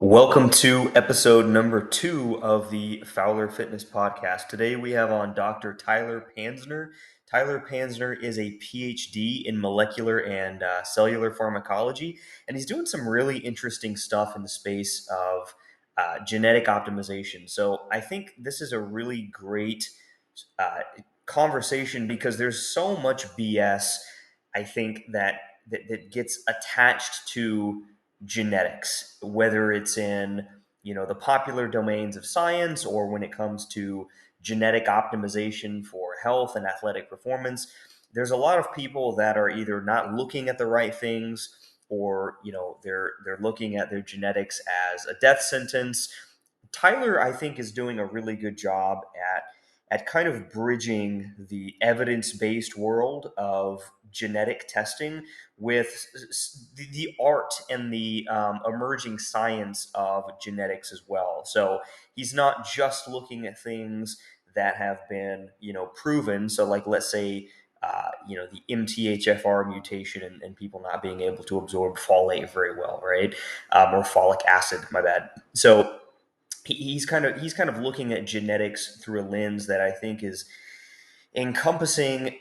Welcome to episode number 2 of the Fowler Fitness Podcast. Today we have on Dr. Tyler Panzner. Tyler Panzner is a PhD in molecular and cellular pharmacology, and he's doing some really interesting stuff in the space of genetic optimization. So I think this is a really great uh, conversation because there's so much BS, I think, that gets attached to genetics, whether it's in the popular domains of science or when it comes to genetic optimization for health and athletic performance. There's a lot of people that are either not looking at the right things, or they're looking at their genetics as a death sentence. Tyler, I think, is doing a really good job at kind of bridging the evidence-based world of genetic testing with the art and the emerging science of genetics as well. So he's not just looking at things that have been, proven. So, like, let's say, the MTHFR mutation and people not being able to absorb folate very well, right? Or folic acid, my bad. So he's kind of looking at genetics through a lens that I think is encompassing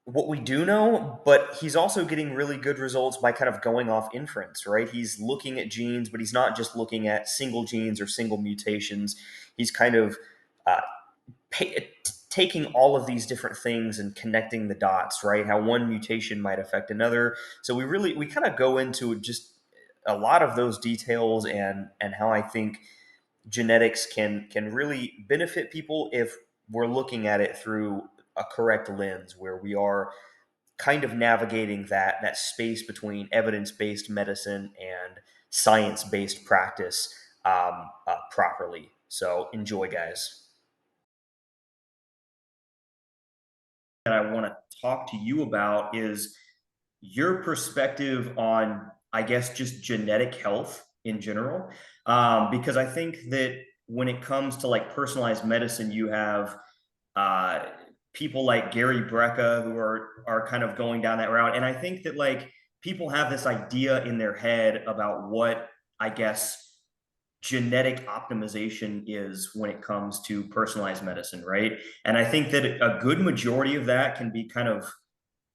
what we do know, but he's also getting really good results by kind of going off inference, right? He's looking at genes, but he's not just looking at single genes or single mutations. He's kind of uh, taking all of these different things and connecting the dots, right? How one mutation might affect another. So we kind of go into just a lot of those details and how I think genetics can really benefit people if we're looking at it through a correct lens, where we are kind of navigating that space between evidence-based medicine and science-based practice properly. So enjoy, guys. That I want to talk to you about is your perspective on, I guess, just genetic health in general. Because I think that when it comes to like personalized medicine, you have uh, people like Gary Brecka who are kind of going down that route. And I think that like people have this idea in their head about what, I guess, genetic optimization is when it comes to personalized medicine, right? And I think that a good majority of that can be kind of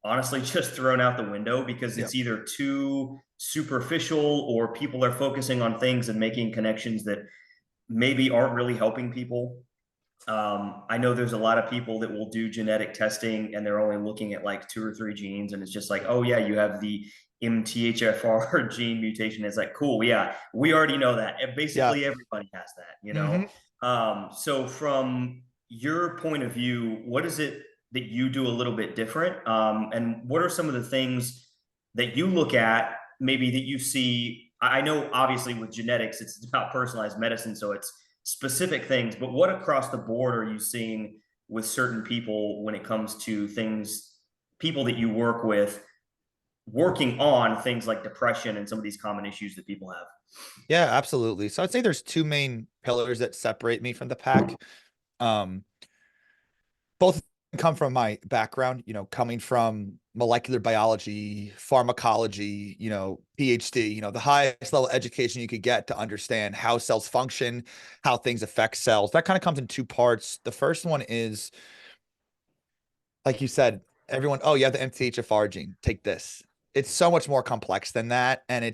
honestly just thrown out the window because Yeah. it's either too superficial or people are focusing on things and making connections that maybe aren't really helping people. I know there's a lot of people that will do genetic testing and they're only looking at like two or three genes, and it's just like, oh yeah, you have the MTHFR gene mutation. It's like, cool, yeah, we already know that. And Yeah. basically, everybody has that. hmm So from your point of view, what is it that you do a little bit different? And what are some of the things that you look at, maybe that you see? I know obviously with genetics, it's about personalized medicine, so it's specific things, but what across the board are you seeing with certain people when it comes to things, people that you work with, working on things like depression and some of these common issues that people have? Yeah, absolutely. So I'd say there's two main pillars that separate me from the pack. Um, both come from my background, coming from molecular biology, pharmacology, PhD, the highest level education you could get to understand how cells function, how things affect cells. That kind of comes in two parts. The first one is, like you said, everyone, oh, you have the MTHFR gene, take this. It's so much more complex than that. And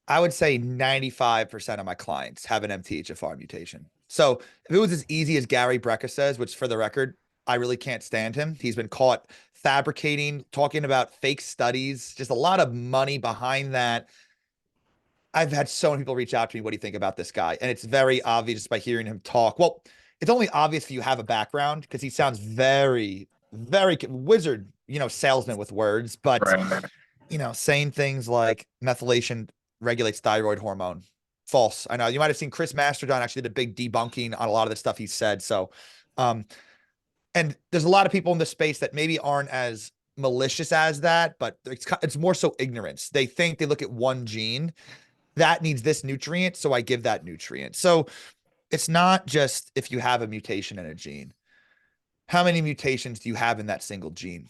I would say 95% of my clients have an MTHFR mutation. So if it was as easy as Gary Brecka says, which for the record, I really can't stand him. He's been caught fabricating, talking about fake studies, just a lot of money behind that. I've had so many people reach out to me. What do you think about this guy? And it's very obvious just by hearing him talk. Well, it's only obvious if you have a background because he sounds very, very wizard, salesman with words. But Right. saying things like methylation regulates thyroid hormone. False. I know you might have seen Chris Masterjohn actually did a big debunking on a lot of the stuff he said. So, um, and there's a lot of people in this space that maybe aren't as malicious as that, but it's more so ignorance. They think they look at one gene that needs this nutrient, so I give that nutrient. So it's not just if you have a mutation in a gene. How many mutations do you have in that single gene?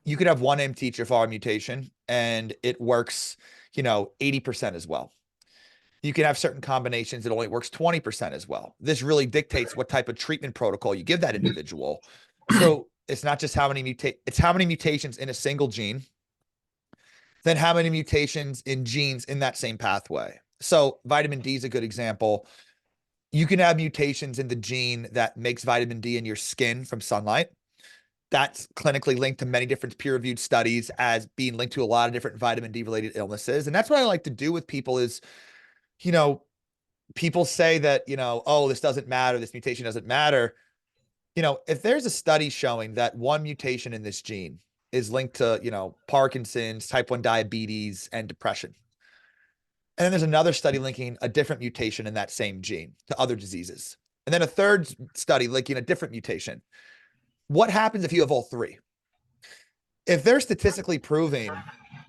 You could have one MTHFR mutation and it works, 80% as well. You can have certain combinations that only works 20% as well. This really dictates what type of treatment protocol you give that individual. So it's not just it's how many mutations in a single gene, then how many mutations in genes in that same pathway. So vitamin D is a good example. You can have mutations in the gene that makes vitamin D in your skin from sunlight. That's clinically linked to many different peer-reviewed studies as being linked to a lot of different vitamin D related illnesses. And that's what I like to do with people is, you know, people say that, oh, this doesn't matter, this mutation doesn't matter. If there's a study showing that one mutation in this gene is linked to, Parkinson's, type 1 diabetes, and depression. And then there's another study linking a different mutation in that same gene to other diseases. And then a third study linking a different mutation. What happens if you have all three? If they're statistically proving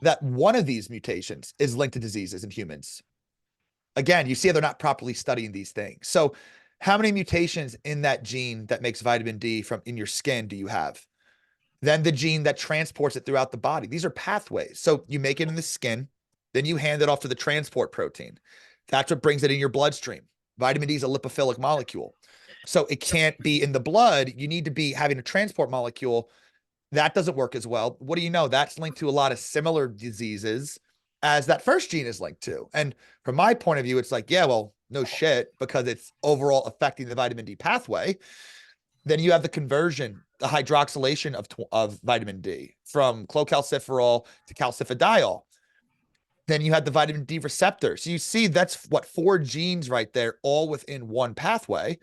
that one of these mutations is linked to diseases in humans, again, you see they're not properly studying these things. So how many mutations in that gene that makes vitamin D from in your skin do you have? Then the gene that transports it throughout the body. These are pathways. So you make it in the skin, then you hand it off to the transport protein. That's what brings it in your bloodstream. Vitamin D is a lipophilic molecule. So it can't be in the blood. You need to be having a transport molecule. That doesn't work as well. What do you know? That's linked to a lot of similar diseases as that first gene is linked to. And from my point of view, it's like, yeah, well, no shit, because it's overall affecting the vitamin D pathway. Then you have the conversion, the hydroxylation of vitamin D from chlocalciferol to calcifediol. Then you had the vitamin D receptor. So you see that's what, 4 genes right there, all within one pathway.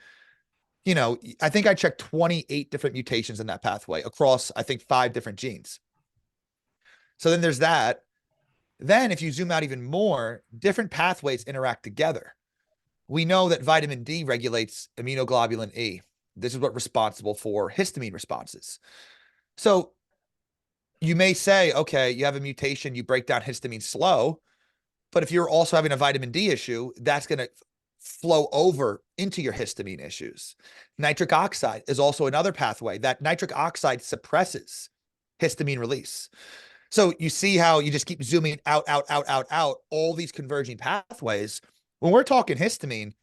I think I checked 28 different mutations in that pathway across, I think, 5 different genes. So then there's that. Then if you zoom out even more, different pathways interact together. We know that vitamin D regulates immunoglobulin E. This is what's responsible for histamine responses. So you may say, okay, you have a mutation, you break down histamine slow, but if you're also having a vitamin D issue, that's going to flow over into your histamine issues. Nitric oxide is also another pathway that nitric oxide suppresses histamine release. So you see how you just keep zooming out, all these converging pathways. When we're talking histamine,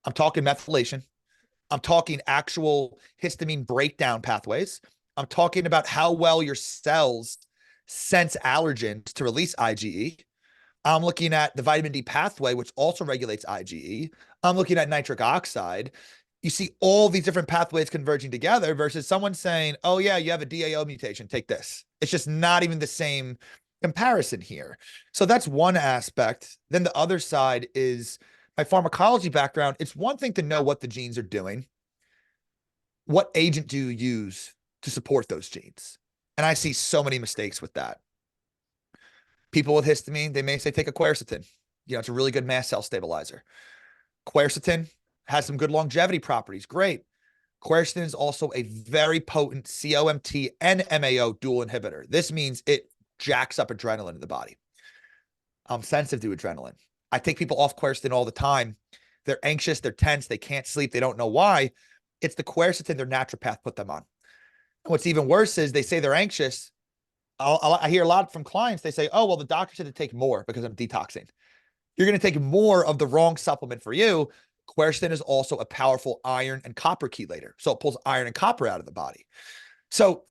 I'm talking methylation. I'm talking actual histamine breakdown pathways. I'm talking about how well your cells sense allergens to release IgE. I'm looking at the vitamin D pathway, which also regulates IgE. I'm looking at nitric oxide. You see all these different pathways converging together versus someone saying, oh, yeah, you have a DAO mutation. Take this. It's just not even the same comparison here. So that's one aspect. Then the other side is my pharmacology background. It's one thing to know what the genes are doing. What agent do you use to support those genes? And I see so many mistakes with that. People with histamine, they may say take a quercetin. It's a really good mast cell stabilizer. Quercetin has some good longevity properties. Great. Quercetin is also a very potent COMT and MAO dual inhibitor. This means it jacks up adrenaline in the body. I'm sensitive to adrenaline. I take people off quercetin all the time. They're anxious, they're tense, they can't sleep, they don't know why. It's the quercetin their naturopath put them on. And what's even worse is they say they're anxious. I hear a lot from clients. They say, oh, well, the doctor said to take more because I'm detoxing. You're going to take more of the wrong supplement for you. Quercetin is also a powerful iron and copper chelator. So it pulls iron and copper out of the body. So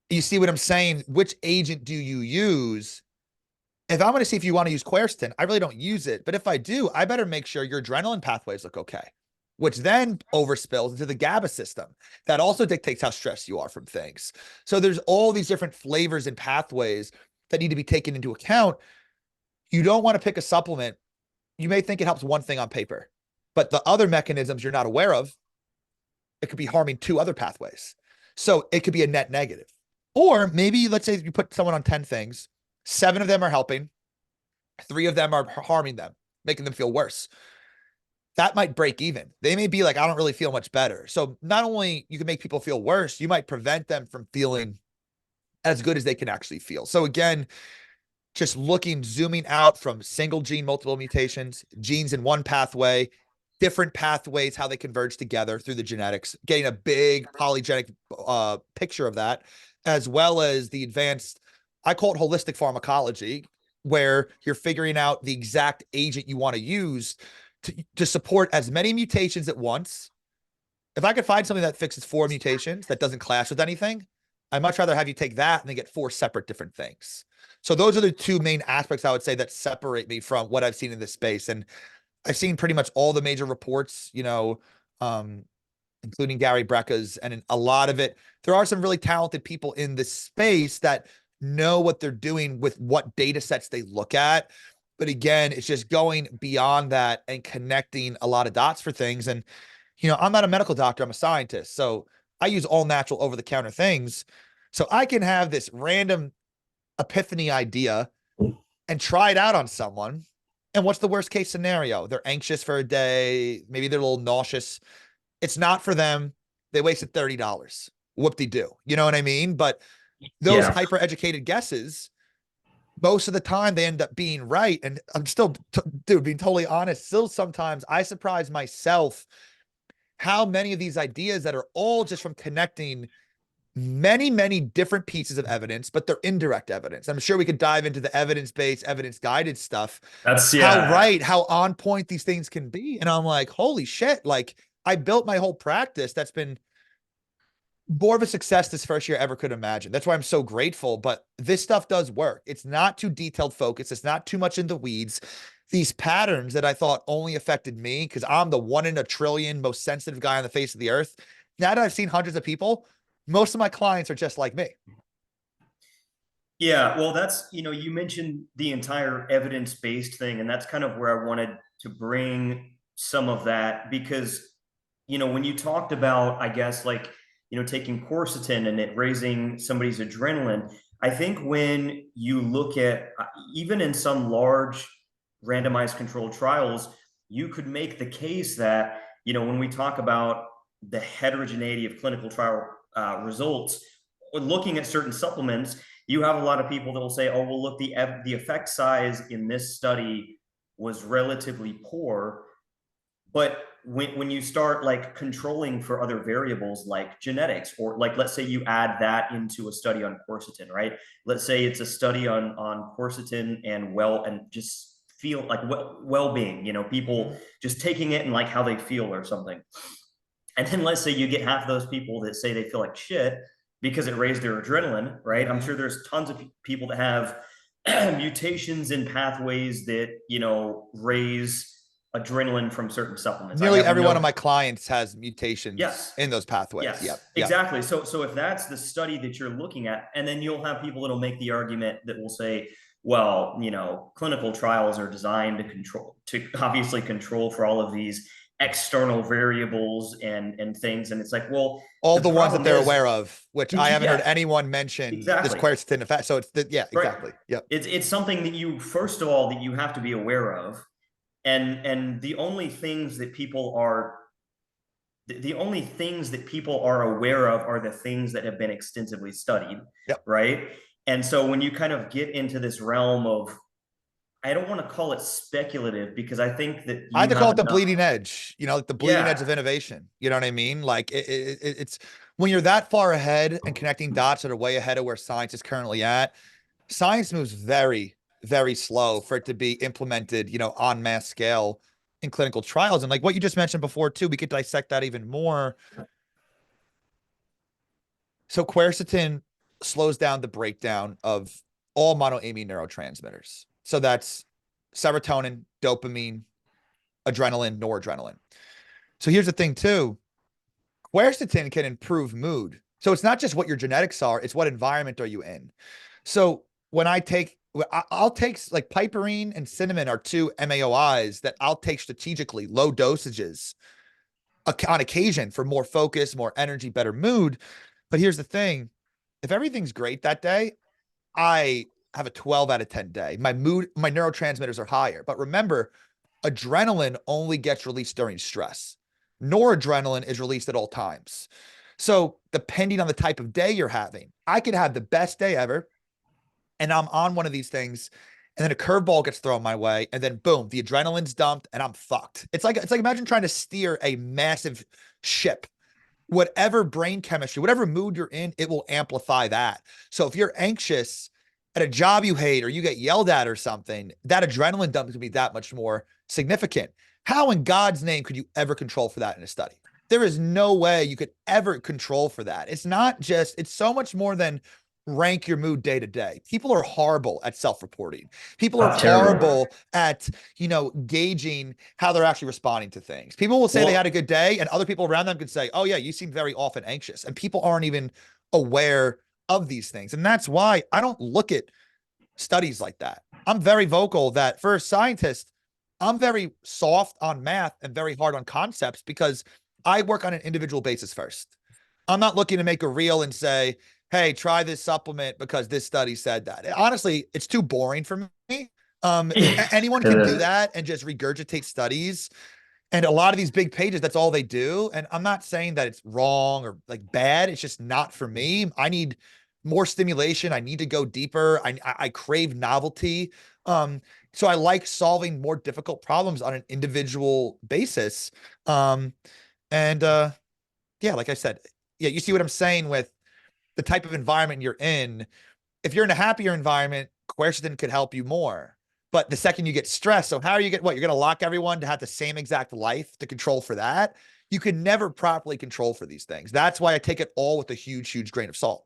you see what I'm saying? Which agent do you use? If I'm going to see if you want to use quercetin, I really don't use it. But if I do, I better make sure your adrenaline pathways look okay, which then overspills into the GABA system. That also dictates how stressed you are from things. So there's all these different flavors and pathways that need to be taken into account. You don't want to pick a supplement. You may think it helps one thing on paper, but the other mechanisms you're not aware of, it could be harming 2 other pathways. So it could be a net negative. Or maybe let's say you put someone on 10 things, 7 of them are helping, 3 of them are harming them, making them feel worse. That might break even. They may be like, I don't really feel much better. So not only you can make people feel worse, you might prevent them from feeling as good as they can actually feel. So again, just zooming out from single gene, multiple mutations, genes in one pathway, different pathways, how they converge together through the genetics, getting a big polygenic picture of that, as well as the advanced, I call it holistic pharmacology. where you're figuring out the exact agent you want to use to support as many mutations at once. If I could find something that fixes 4 mutations that doesn't clash with anything, I'd much rather have you take that and then get 4 separate different things. So those are the two main aspects I would say that separate me from what I've seen in this space. And I've seen pretty much all the major reports, um, including Gary Brecka's, and in a lot of it, there are some really talented people in this space that know what they're doing with what data sets they look at. But again, it's just going beyond that and connecting a lot of dots for things. And, I'm not a medical doctor, I'm a scientist. So I use all natural over the counter things. So I can have this random epiphany idea and try it out on someone. And what's the worst case scenario? They're anxious for a day. Maybe they're a little nauseous. It's not for them. They wasted $30. Whoop-de-doo. You know what I mean? But those Yeah. hyper educated guesses, most of the time they end up being right. And I'm still, dude, being totally honest, still sometimes I surprise myself how many of these ideas that are all just from connecting many, many different pieces of evidence, but they're indirect evidence. I'm sure we could dive into the evidence-based, evidence-guided stuff, That's how yeah. right, how on point these things can be. And I'm like, holy shit, like I built my whole practice that's been more of a success this first year I ever could imagine. That's why I'm so grateful. But this stuff does work. It's not too detailed focus. It's not too much in the weeds. These patterns that I thought only affected me because I'm the 1 in a trillion most sensitive guy on the face of the earth. Now that I've seen hundreds of people, most of my clients are just like me. Yeah, well, that's, you mentioned the entire evidence-based thing, and that's kind of where I wanted to bring some of that because, when you talked about, I guess, like, taking quercetin and it raising somebody's adrenaline, I think when you look at, even in some large randomized controlled trials, you could make the case that, when we talk about the heterogeneity of clinical trial results, looking at certain supplements, you have a lot of people that will say, "Oh, well, look, the effect size in this study was relatively poor," but when you start like controlling for other variables like genetics, or like let's say you add that into a study on quercetin, right? Let's say it's a study on quercetin and just feel like well-being, people Mhm. just taking it and like how they feel or something. And then let's say you get half those people that say they feel like shit because it raised their adrenaline, right? I'm Mhm. sure there's tons of people that have mutations in pathways that, raise adrenaline from certain supplements. I Nearly have every one of no, my clients has mutations yes, in those pathways. yes, Yep. Yep. exactly. So if that's the study that you're looking at, and then you'll have people that'll make the argument that will say, well, clinical trials are designed to obviously control for all of these external variables and things. And it's like, well, All the the ones that problem they're is, aware of, which I haven't heard yeah, anyone mention this exactly. quercetin effect. So yeah, Right. exactly. Yep. It's something that first of all, that you have to be aware of. And the only things that people are aware of are the things that have been extensively studied, Yep. right? And so when you kind of get into this realm of, I don't want to call it speculative because I think that I had you to call have it the enough. bleeding edge, like the bleeding edge Yeah. of innovation. You know what I mean? Like it's when you're that far ahead and connecting dots that are way ahead of where science is currently at. Science moves very, very slow for it to be implemented, on mass scale in clinical trials. And like what you just mentioned before, too, we could dissect that even more. So quercetin slows down the breakdown of all monoamine neurotransmitters. So that's serotonin, dopamine, adrenaline, noradrenaline. So here's the thing, too. Quercetin can improve mood. So it's not just what your genetics are, it's what environment are you in. So when I'll take like piperine and cinnamon are two MAOIs that I'll take strategically, low dosages on occasion for more focus, more energy, better mood. But here's the thing. If everything's great that day, I have a 12 out of 10 day. My mood, my neurotransmitters are higher. But remember, adrenaline only gets released during stress. Noradrenaline is released at all times. So, depending on the type of day you're having, I could have the best day ever and I'm on one of these things and then a curveball gets thrown my way and then boom, the adrenaline's dumped and I'm fucked. It's like imagine trying to steer a massive ship. Whatever brain chemistry, whatever mood you're in, it will amplify that. So if you're anxious at a job you hate or you get yelled at or something, that adrenaline dump is going to be that much more significant. How in God's name could you ever control for that in a study? There is no way you could ever control for that. It's not just, it's so much more than rank your mood day to day. People are horrible at self-reporting. People are Terrible. horrible at, gauging how they're actually responding to things. People will say they had a Well, good day, and other people around them could say, "Oh yeah, you seem very often anxious." And people aren't even aware of these things. And that's why I don't look at studies like that. I'm very vocal that for a scientist, I'm very soft on math and very hard on concepts because I work on an individual basis first. I'm not looking to make a reel and say, hey, try this supplement because this study said that. Honestly, it's too boring for me. Anyone can do that and just regurgitate studies. And a lot of these big pages, that's all they do. And I'm not saying that it's wrong or like bad. It's just not for me. I need more stimulation. I need to go deeper. I crave novelty. So I like solving more difficult problems on an individual basis. Um, and yeah, like I said, yeah, you see what I'm saying with the type of environment you're in. If you're in a happier environment, quercetin could help you more. But the second you get stressed, so how are you get what? You're going to lock everyone to have the same exact life to control for that? You can never properly control for these things. That's why I take it all with a huge, huge grain of salt.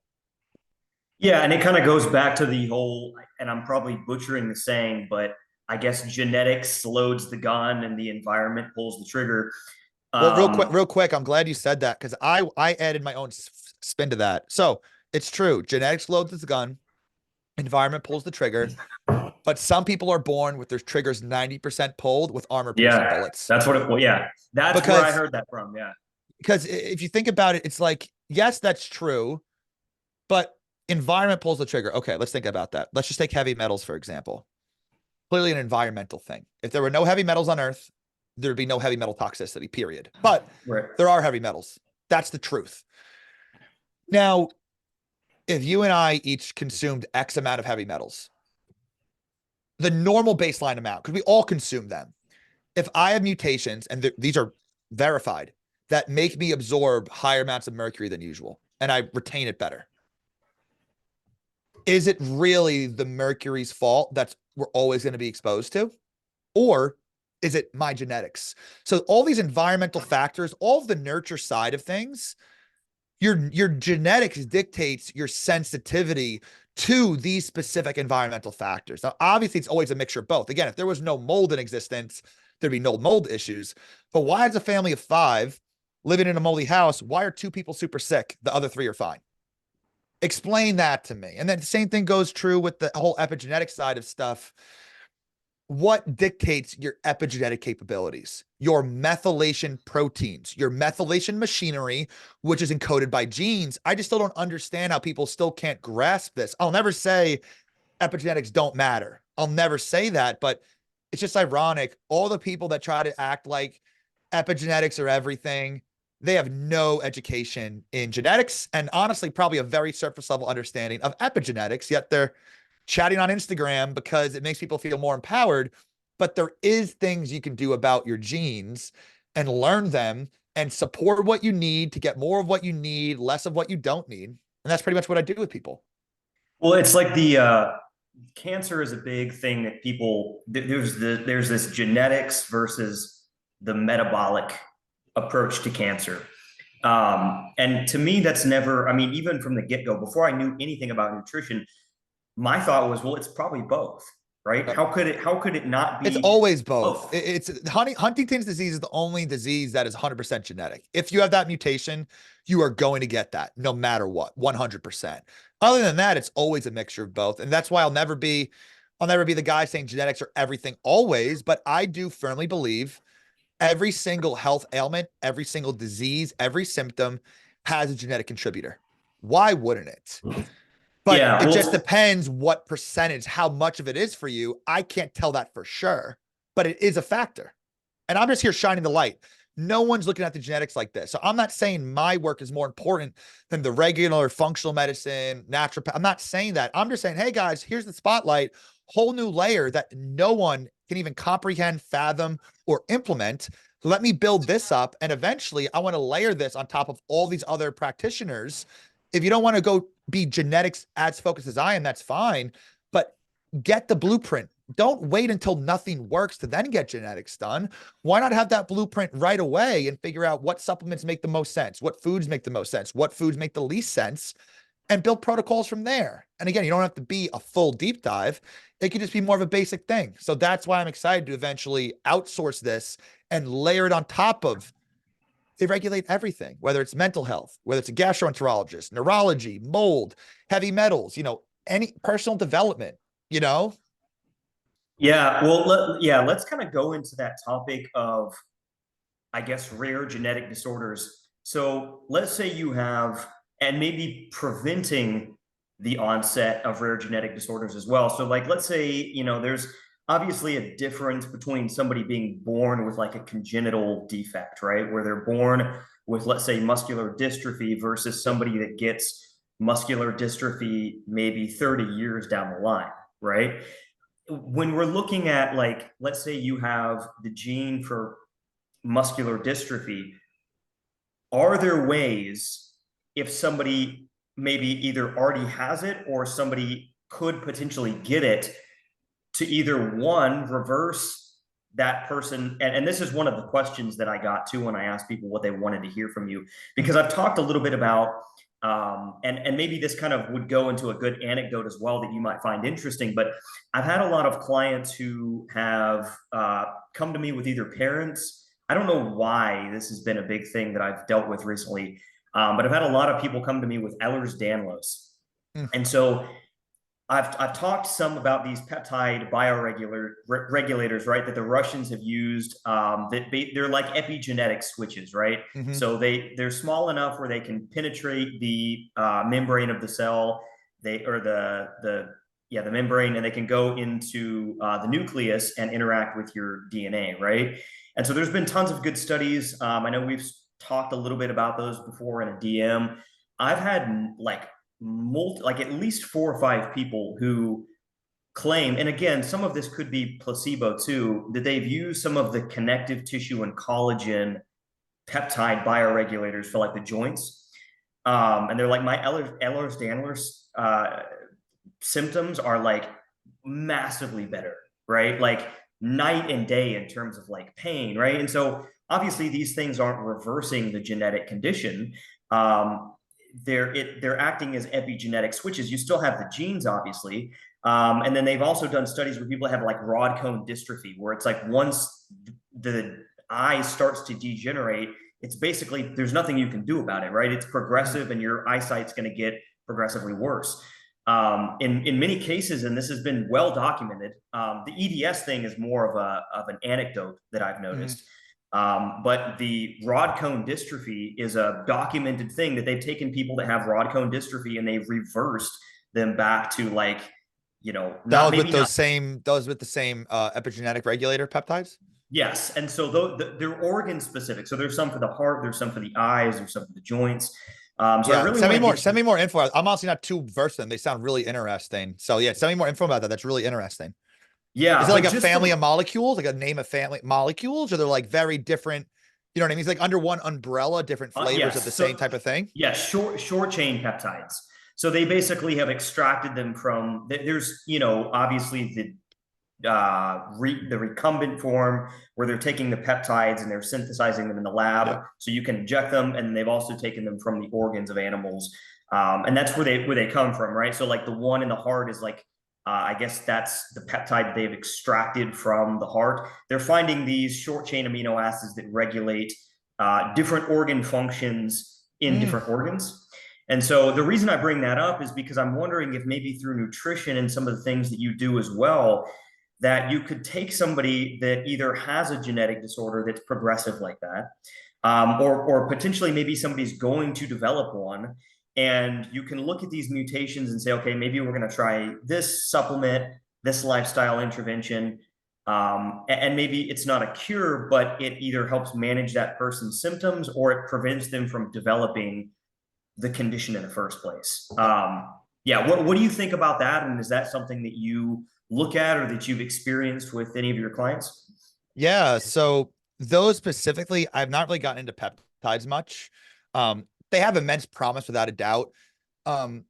yeah, and it kind of goes back to the whole, and I'm probably butchering the saying, but I guess genetics loads the gun and the environment pulls the trigger. Well, Um, real quick, I'm glad you said that because I added my own spin to that. So it's true. Genetics loads the gun, environment pulls the trigger, but some people are born with their triggers 90% pulled with armor piercing yeah, bullets. that's what it. Well, yeah, that's where I Because heard that from. Yeah, if you think about it, it's like, yes, that's true, but environment pulls the trigger. Okay, let's think about that. Let's just take heavy metals, for example. Clearly an environmental thing. If there were no heavy metals on Earth, there'd be no heavy metal toxicity, period. But right. there are heavy metals. That's the truth. Now, if you and I each consumed X amount of heavy metals, the normal baseline amount, because we all consume them. If I have mutations, and these are verified, that make me absorb higher amounts of mercury than usual, and I retain it better, is it really the mercury's fault that's we're always going to be exposed to? Or is it my genetics? So all these environmental factors, all of the nurture side of things, your genetics dictates your sensitivity to these specific environmental factors. Now, obviously, it's always a mixture of both. Again, if there was no mold in existence, there'd be no mold issues. But why is a family of five living in a moldy house? Why are two people super sick? The other three are fine. Explain that to me. And then the same thing goes true with the whole epigenetic side of stuff. What dictates your epigenetic capabilities? Your methylation proteins, your methylation machinery, which is encoded by genes. I just still don't understand how people still can't grasp this. I'll never say epigenetics don't matter. I'll never say that, but it's just ironic. All the people that try to act like epigenetics are everything, they have no education in genetics and honestly, probably a very surface level understanding of epigenetics, yet they're chatting on Instagram because it makes people feel more empowered. But there is things you can do about your genes and learn them and support what you need to get more of what you need, less of what you don't need. And that's pretty much what I do with people. Well, it's like the cancer is a big thing that people there's this genetics versus the metabolic approach to cancer. And to me, that's never. I mean, even from the get go, before I knew anything about nutrition, my thought was, well, it's probably both, right? Yep. How could it not It's be always both. both? It's Huntington's disease is the only disease that is 100% genetic. If you have that mutation, you are going to get that no matter what, 100%. Other than that, it's always a mixture of both. And that's why I'll never be the guy saying genetics are everything always, but I do firmly believe every single health ailment, every single disease, every symptom has a genetic contributor. Why wouldn't it? But Yeah, it just well, depends what percentage, how much of it is for you. I can't tell that for sure, but it is a factor. And I'm just here shining the light. No one's looking at the genetics like this. So I'm not saying my work is more important than the regular functional medicine, naturopath. I'm not saying that. I'm just saying, hey guys, here's the spotlight, whole new layer that no one can even comprehend, fathom, or implement. Let me build this up. And eventually I want to layer this on top of all these other practitioners. If you don't want to go be genetics as focused as I am, that's fine. get the blueprint. Don't wait until nothing works to then get genetics done. Why not have that blueprint right away and figure out what supplements make the most sense, what foods make the most sense, what foods make the least sense, and build protocols from there. And again, you don't have to be a full deep dive. It could just be more of a basic thing. So that's why I'm excited to eventually outsource this and layer it on top of, they regulate everything, whether it's mental health, whether it's a gastroenterologist, neurology, mold, heavy metals, any personal development, you know? Yeah, well, let's kind of go into that topic of, I guess, rare genetic disorders. So let's say you have, and maybe preventing the onset of rare genetic disorders as well. So, like, let's say, there's obviously a difference between somebody being born with like a congenital defect, right? Where they're born with, let's say, muscular dystrophy versus Yep. somebody that gets muscular dystrophy maybe 30 years down the line, right? When we're looking at, like, let's say you have the gene for muscular dystrophy, are there ways, if somebody maybe either already has it or somebody could potentially get it, to either one, reverse that person? And this is one of the questions that I got to when I asked people what they wanted to hear from you, because I've talked a little bit about, and maybe this kind of would go into a good anecdote as well that you might find interesting. But I've had a lot of clients who have come to me with either parents. I don't know why this has been a big thing that I've dealt with recently, but I've had a lot of people come to me with Ehlers-Danlos. Mm. And so I've talked some about these peptide regulators, right? That the Russians have used. They're like epigenetic switches, right? Mm-hmm. So they're small enough where they can penetrate the membrane of the cell, the membrane, and they can go into the nucleus and interact with your DNA, right? And so there's been tons of good studies. I know we've talked a little bit about those before in a DM. I've had like at least 4 or 5 people who claim, and again, some of this could be placebo too, that they've used some of the connective tissue and collagen peptide bioregulators for like the joints. And they're like, my Ehlers-Danlos symptoms are like massively better, right? Like night and day in terms of like pain, right? And so obviously these things aren't reversing the genetic condition. Um, they're acting as epigenetic switches. You still have the genes, obviously. And then they've also done studies where people have like rod cone dystrophy, where it's like once the eye starts to degenerate, it's basically, there's nothing you can do about it, right? It's progressive and your eyesight's going to get progressively worse. In many cases, and this has been well documented, the EDS thing is more of an anecdote that I've Mm-hmm. noticed. But the rod cone dystrophy is a documented thing that they've taken people that have rod cone dystrophy and they've reversed them back to, like, That not was with maybe not. the same epigenetic regulator peptides. Yes, and so they're organ specific. So there's some for the heart, there's some for the eyes, there's some for the joints. So I Yeah, really want to get send you. me more info. I'm honestly not too versed in them. They sound really interesting. So yeah, send me more info about that. That's really interesting. Is Yeah, it like but a just family from of molecules, like a name of family molecules, or they're like very different? You know what I mean? It's like under one umbrella, different flavors of the yes, same type of thing. yeah, short chain peptides. So they basically have extracted them from. There's, obviously the recumbent form, where they're taking the peptides and they're synthesizing them in the lab, Yep. so you can inject them, and they've also taken them from the organs of animals, and that's where they come from, right? So like the one in the heart is like, I guess that's the peptide that they've extracted from the heart. They're finding these short chain amino acids that regulate different organ functions in Mm. different organs. And so the reason I bring that up is because I'm wondering if maybe through nutrition and some of the things that you do as well, that you could take somebody that either has a genetic disorder that's progressive like that, or potentially maybe somebody's going to develop one, and you can look at these mutations and say, okay, maybe we're going to try this supplement, this lifestyle intervention, and maybe it's not a cure, but it either helps manage that person's symptoms or it prevents them from developing the condition in the first place. Yeah, what do you think about that? And is that something that you look at or that you've experienced with any of your clients? Yeah. So those specifically, I've not really gotten into peptides much. They have immense promise without a doubt. Um,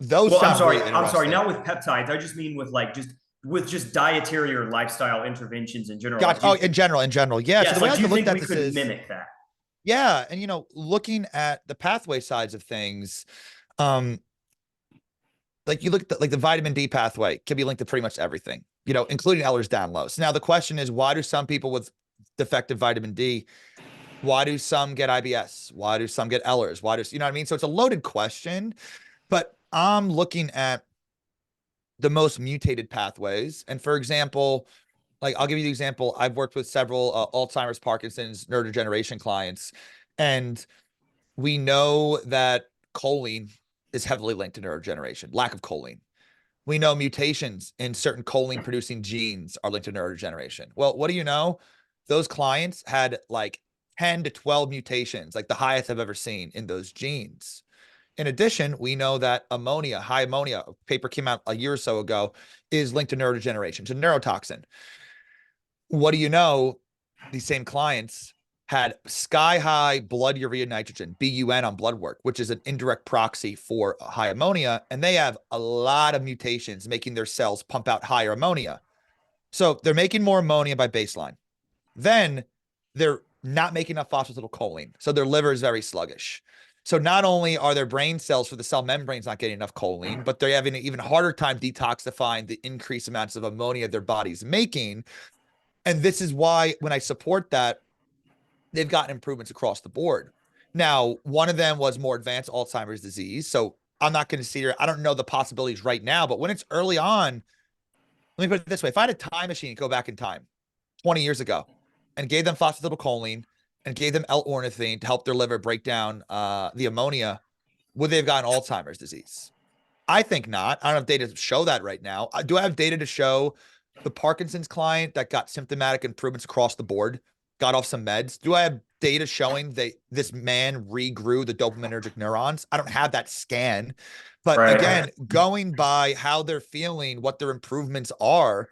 Those Well, I'm sound sorry. really I'm sorry. interesting. Not with peptides. I just mean with like just dietary or lifestyle interventions in general. Like, Gotcha. Oh, in general. Yeah. So the yes, way I like, like do to you look think at we this could is, mimic that? yeah. And, looking at the pathway sides of things, um, like you look at like the vitamin D pathway can be linked to pretty much everything, including Ehlers-Danlos. Now, the question is, why do some people with defective vitamin D, why do some get IBS? Why do some get Ehlers? You know what I mean? So it's a loaded question, but I'm looking at the most mutated pathways. And for example, like I'll give you the example. I've worked with several Alzheimer's, Parkinson's, neurodegeneration clients, and we know that choline is heavily linked to neurodegeneration, lack of choline. We know mutations in certain choline producing genes are linked to neurodegeneration. Well, what do you know? Those clients had like 10 to 12 mutations, like the highest I've ever seen in those genes. In addition, we know that ammonia, high ammonia, a paper came out a year or so ago, is linked to neurodegeneration, to neurotoxin. What do you know? These same clients had sky high blood urea nitrogen, BUN, on blood work, which is an indirect proxy for high ammonia. And they have a lot of mutations making their cells pump out higher ammonia. So they're making more ammonia by baseline. Then they're not making enough phosphatidylcholine. So their liver is very sluggish. So not only are their brain cells for the cell membranes not getting enough choline, but they're having an even harder time detoxifying the increased amounts of ammonia their body's making. And this is why when I support that, they've gotten improvements across the board. Now, one of them was more advanced Alzheimer's disease. So I'm not going to see her. I don't know the possibilities right now, but when it's early on, let me put it this way. If I had a time machine, go back in time 20 years ago and gave them phosphatidylcholine and gave them L-ornithine to help their liver break down the ammonia, would they have gotten Alzheimer's disease? I think not. I don't have data to show that right now. Do I have data to show the Parkinson's client that got symptomatic improvements across the board, got off some meds? Do I have data showing that this man regrew the dopaminergic neurons? I don't have that scan. But Right. again, going by how they're feeling, what their improvements are,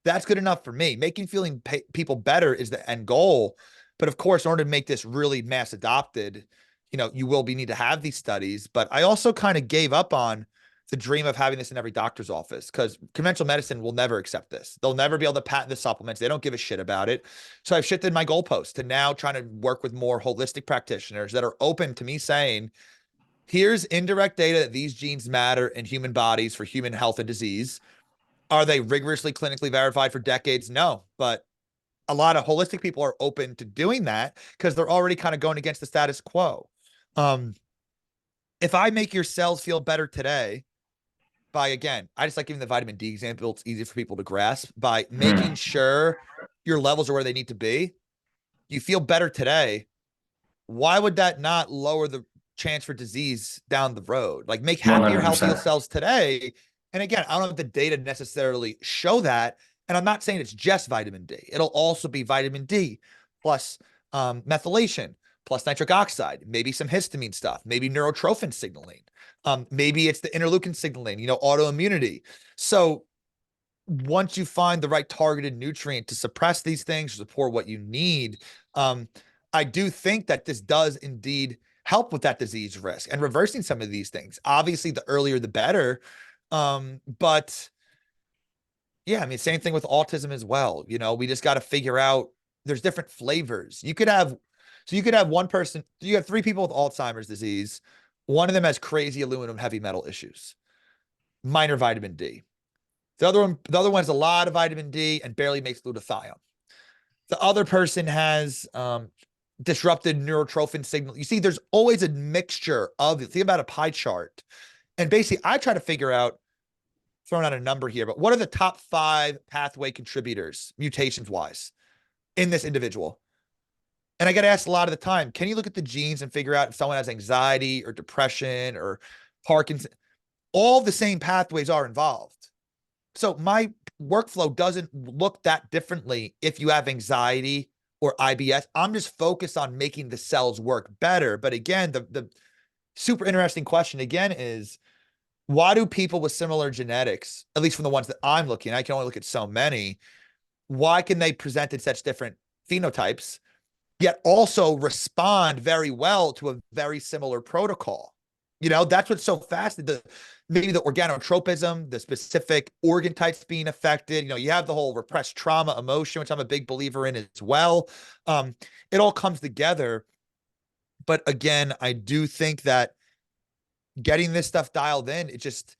that's good enough for me. Making feeling people better is the end goal. But of course, in order to make this really mass adopted, you will need to have these studies. But I also kind of gave up on the dream of having this in every doctor's office because conventional medicine will never accept this. They'll never be able to patent the supplements. They don't give a shit about it. So I've shifted my goalpost to now trying to work with more holistic practitioners that are open to me saying, here's indirect data that these genes matter in human bodies for human health and disease. Are they rigorously clinically verified for decades? No, but a lot of holistic people are open to doing that because they're already kind of going against the status quo. Um, if I make your cells feel better today by, again, I just like giving the vitamin D example. It's easy for people to grasp by making Hmm. sure your levels are where they need to be. You feel better today. Why would that not lower the chance for disease down the road? Like make happier, healthier 100%. cells today. And again, I don't have the data necessarily show that. And I'm not saying it's just vitamin D. It'll also be vitamin D plus methylation plus nitric oxide, maybe some histamine stuff, maybe neurotrophin signaling. Maybe it's the interleukin signaling, autoimmunity. So once you find the right targeted nutrient to suppress these things, support what you need, um, I do think that this does indeed help with that disease risk and reversing some of these things. Obviously, the earlier the better. But yeah, I mean, same thing with autism as well. We just got to figure out there's different flavors. So you could have one person, you have three people with Alzheimer's disease. One of them has crazy aluminum heavy metal issues, minor vitamin D. The other one has a lot of vitamin D and barely makes glutathione. The other person has disrupted neurotrophin signal. You see, there's always a mixture of it. Think about a pie chart. And basically, I try to figure out, throwing out a number here, but what are the top 5 pathway contributors, mutations wise, in this individual? And I get asked a lot of the time, can you look at the genes and figure out if someone has anxiety or depression or Parkinson? All the same pathways are involved. So my workflow doesn't look that differently if you have anxiety or IBS. I'm just focused on making the cells work better. But again, the super interesting question again is, why do people with similar genetics, at least from the ones that I'm looking, I can only look at so many, why can they present in such different phenotypes, yet also respond very well to a very similar protocol? That's what's so fascinating. maybe the organotropism, the specific organ types being affected. You have the whole repressed trauma emotion, which I'm a big believer in as well. It all comes together. But again, I do think that getting this stuff dialed in, it just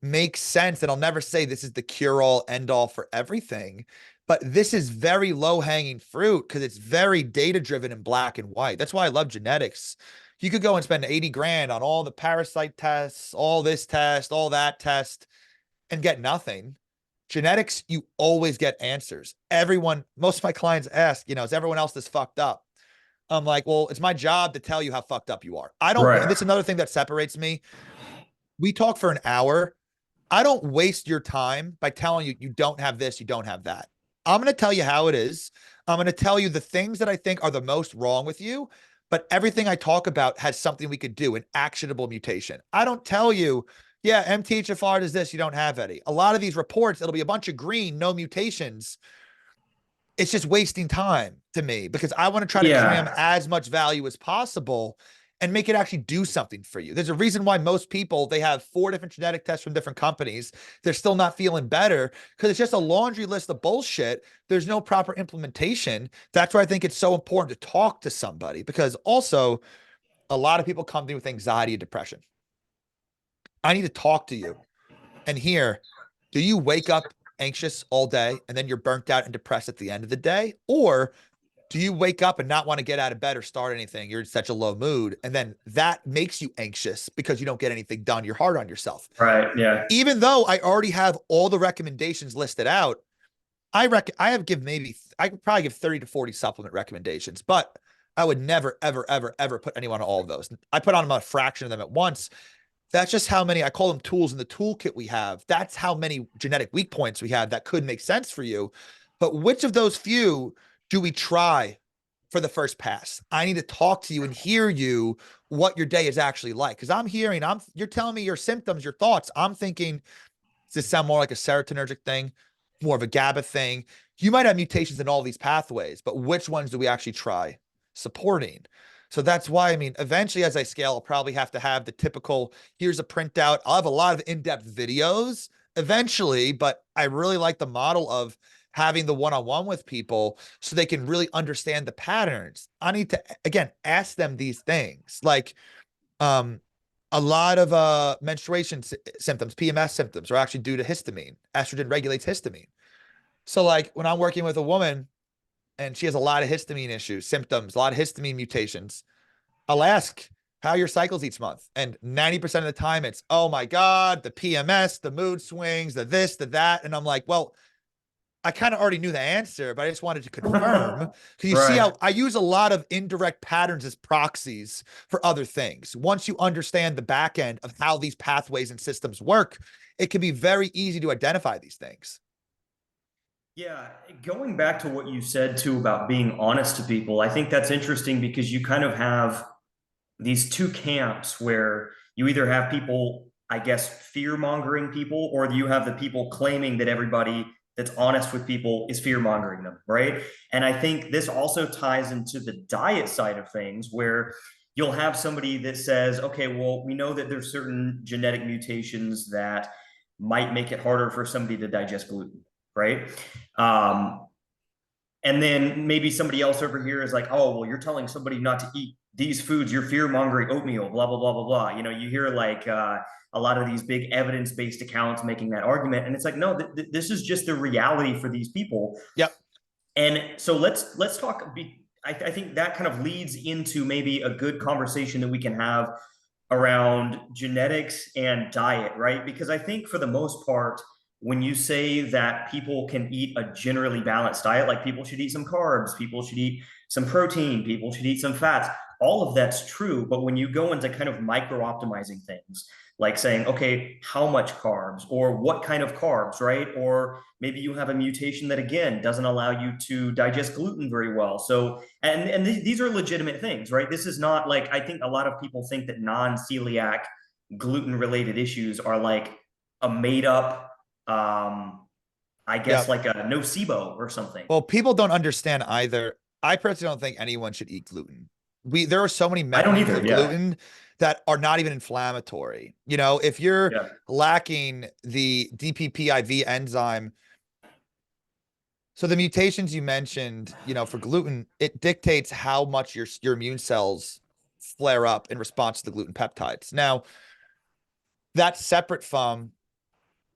makes sense. And I'll never say this is the cure all end all for everything, but this is very low hanging fruit because it's very data driven and black and white. That's why I love genetics. You could go and spend 80 grand on all the parasite tests, all this test, all that test, and get nothing. Genetics, you always get answers. Most of my clients ask, is everyone else this fucked up? I'm like, well, it's my job to tell you how fucked up you are. I don't, and Right. this is another thing that separates me. We talk for an hour. I don't waste your time by telling you, you don't have this, you don't have that. I'm going to tell you how it is. I'm going to tell you the things that I think are the most wrong with you, but everything I talk about has something we could do, an actionable mutation. I don't tell you, yeah, MTHFR does this, you don't have any. A lot of these reports, it'll be a bunch of green, no mutations. It's just wasting time to me because I want to try to cram Yeah. as much value as possible and make it actually do something for you. There's a reason why most people, they have 4 different genetic tests from different companies. They're still not feeling better because it's just a laundry list of bullshit. There's no proper implementation. That's why I think it's so important to talk to somebody, because also a lot of people come to me with anxiety and depression. I need to talk to you and hear, do you wake up anxious all day and then you're burnt out and depressed at the end of the day? Or do you wake up and not want to get out of bed or start anything? You're in such a low mood. And then that makes you anxious because you don't get anything done. You're hard on yourself. Right. Yeah. Even though I already have all the recommendations listed out, I could probably give 30 to 40 supplement recommendations, but I would never, ever, ever, ever put anyone on all of those. I put on a fraction of them at once. That's just how many, I call them tools in the toolkit we have. That's how many genetic weak points we have that could make sense for you. But which of those few do we try for the first pass? I need to talk to you and hear you what your day is actually like. Because you're telling me your symptoms, your thoughts. I'm thinking, does this sound more like a serotonergic thing, more of a GABA thing? You might have mutations in all these pathways, but which ones do we actually try supporting? So that's why, eventually as I scale, I'll probably have to have the typical, here's a printout. I'll have a lot of in-depth videos eventually, but I really like the model of having the one-on-one with people so they can really understand the patterns. I need to, again, ask them these things. Like, um, a lot of menstruation symptoms, PMS symptoms, are actually due to histamine. Estrogen regulates histamine. So, like, when I'm working with a woman and she has a lot of histamine issues, symptoms, a lot of histamine mutations, I'll ask, how are your cycles each month? And 90% of the time it's, oh my God, the PMS, the mood swings, the this, the that. And I'm like, well, I kind of already knew the answer, but I just wanted to confirm. Because you see Right. how I use a lot of indirect patterns as proxies for other things. Once you understand the back end of how these pathways and systems work, it can be very easy to identify these things. Yeah, going back to what you said too about being honest to people, I think that's interesting because you kind of have these two camps where you either have people, I guess, fear mongering people, or you have the people claiming that everybody that's honest with people is fear mongering them, right? And I think this also ties into the diet side of things where you'll have somebody that says, okay, well, we know that there's certain genetic mutations that might make it harder for somebody to digest gluten, right? Um, and then maybe somebody else over here is like, oh, well, you're telling somebody not to eat these foods, you're fear mongering oatmeal, blah, blah, blah, blah, blah. You know, you hear like a lot of these big evidence based accounts making that argument. And it's like, no, this is just the reality for these people. Yep. And so let's talk. I think that kind of leads into maybe a good conversation that we can have around genetics and diet, right? Because I think for the most part, when you say that people can eat a generally balanced diet, like people should eat some carbs, people should eat some protein, people should eat some fats, all of that's true. But when you go into kind of micro optimizing things, like saying, okay, how much carbs or what kind of carbs, right? Or maybe you have a mutation that again doesn't allow you to digest gluten very well. So, and these are legitimate things, right? This is not like, I think a lot of people think that non-celiac gluten related issues are like a made up, I guess Yep. like a nocebo or something. Well, people don't understand either. I personally don't think anyone should eat gluten. There are so many I don't mechanisms either. of Yeah. gluten that are not even inflammatory. You know, if you're Yeah. lacking the DPPIV enzyme, so the mutations you mentioned, you know, for gluten, it dictates how much your immune cells flare up in response to the gluten peptides. Now, that's separate from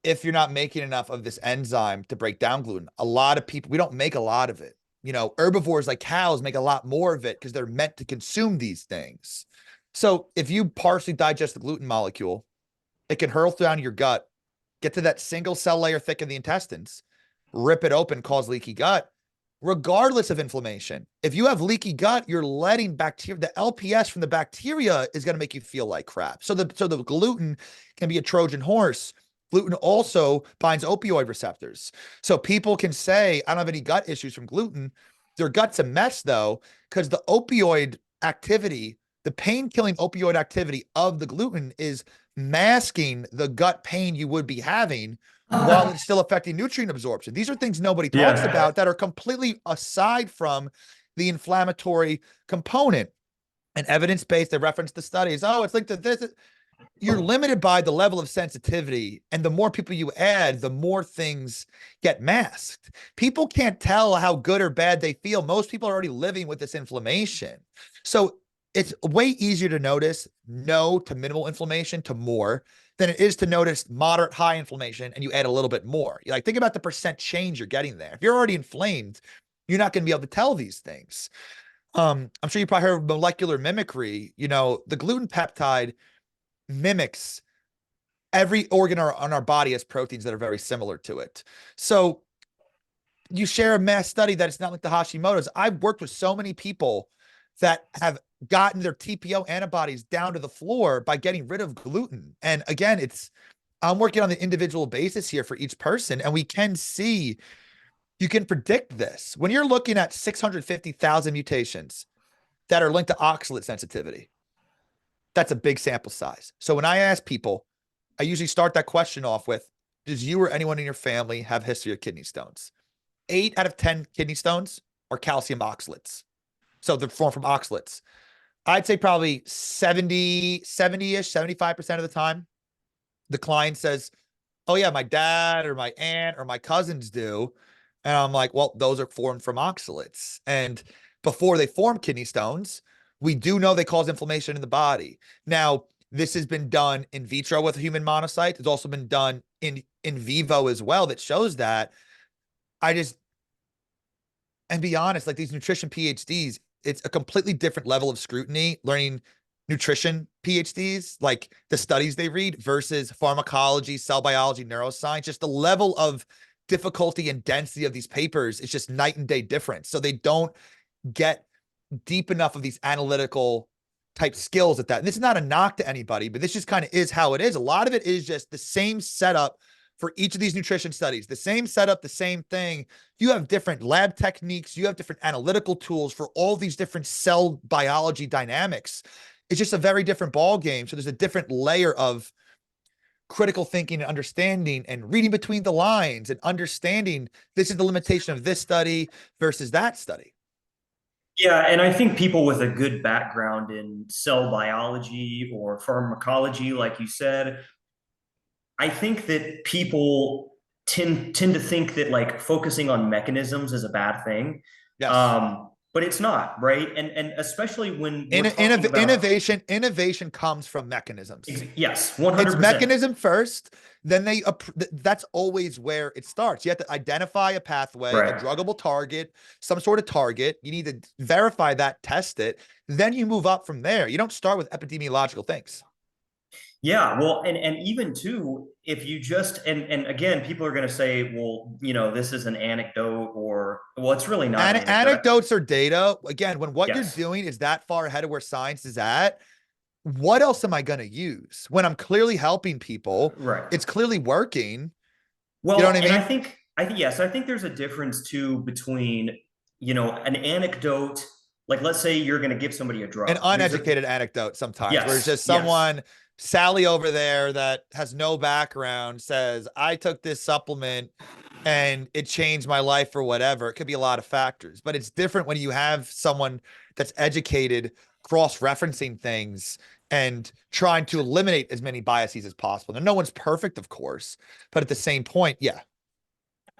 if you're not making enough of this enzyme to break down gluten. A lot of people, we don't make a lot of it. You know, herbivores like cows make a lot more of it because they're meant to consume these things. So if you partially digest the gluten molecule, it can hurl down your gut, get to that single cell layer thick in the intestines, rip it open, cause leaky gut, regardless of inflammation. If you have leaky gut, you're letting bacteria, the LPS from the bacteria is going to make you feel like crap. So the gluten can be a Trojan horse. Gluten also binds opioid receptors. So people can say, I don't have any gut issues from gluten. Their gut's a mess though, because the opioid activity, the pain killing opioid activity of the gluten is masking the gut pain you would be having while it's still affecting nutrient absorption. These are things nobody talks Yeah. about that are completely aside from the inflammatory component. And evidence-based, they reference the studies. Oh, it's linked to this. You're limited by the level of sensitivity, and the more people you add, the more things get masked. People can't tell how good or bad they feel. Most people are already living with this inflammation. So it's way easier to notice no to minimal inflammation to more than it is to notice moderate high inflammation and you add a little bit more. Like, think about the percent change you're getting there. If you're already inflamed, you're not going to be able to tell these things. I'm sure you probably heard of molecular mimicry. You know, the gluten peptide mimics every organ on our body has proteins that are very similar to it. So you share a mass study that it's not like the Hashimoto's. I've worked with so many people that have gotten their TPO antibodies down to the floor by getting rid of gluten. And again, I'm working on the individual basis here for each person, and we can see, you can predict this. When you're looking at 650,000 mutations that are linked to oxalate sensitivity, that's a big sample size. So when I ask people, I usually start that question off with, does you or anyone in your family have history of kidney stones? 8 out of 10 kidney stones are calcium oxalates. So they're formed from oxalates. I'd say probably 70-ish, 75% of the time, the client says, oh yeah, my dad or my aunt or my cousins do. And I'm like, well, those are formed from oxalates. And before they form kidney stones, we do know they cause inflammation in the body. Now, this has been done in vitro with human monocytes. It's also been done in vivo as well that shows that. I just, and be honest, like these nutrition PhDs, it's a completely different level of scrutiny learning nutrition PhDs, like the studies they read versus pharmacology, cell biology, neuroscience. Just the level of difficulty and density of these papers is just night and day difference. So they don't get deep enough of these analytical type skills at that. And this is not a knock to anybody, but this just kind of is how it is. A lot of it is just the same setup for each of these nutrition studies, the same setup, the same thing. You have different lab techniques, you have different analytical tools for all these different cell biology dynamics. It's just a very different ball game. So there's a different layer of critical thinking and understanding and reading between the lines and understanding this is the limitation of this study versus that study. Yeah, and I think people with a good background in cell biology or pharmacology, like you said, I think that people tend to think that like focusing on mechanisms is a bad thing. Yes. But it's not, right? And especially when we're In, talking about innovation comes from mechanisms. yes, It's 100%. mechanism first, then that's always where it starts. You have to identify a pathway, a Right. druggable target, some sort of target. You need to verify that, test it, then you move up from there. You don't start with epidemiological things. Yeah, well, and even too, if you just and again, people are going to say, well, this is an anecdote, or well, it's really not an anecdote. Anecdotes or data. Again, when what you're Yes, doing is that far ahead of where science is at, what else am I going to use? When I'm clearly helping people, right. it's clearly working. You know what Well, I and mean? I think yes, I think there's a difference too between an anecdote. Like, let's say you're going to give somebody a An drug. Here's a uneducated anecdote sometimes where it's yes, just yes. someone, Sally over there that has no background says, I took this supplement and it changed my life or whatever. It could be a lot of factors, but it's different when you have someone that's educated, cross referencing things and trying to eliminate as many biases as possible. Now, no one's perfect, of course, but at the same point, yeah.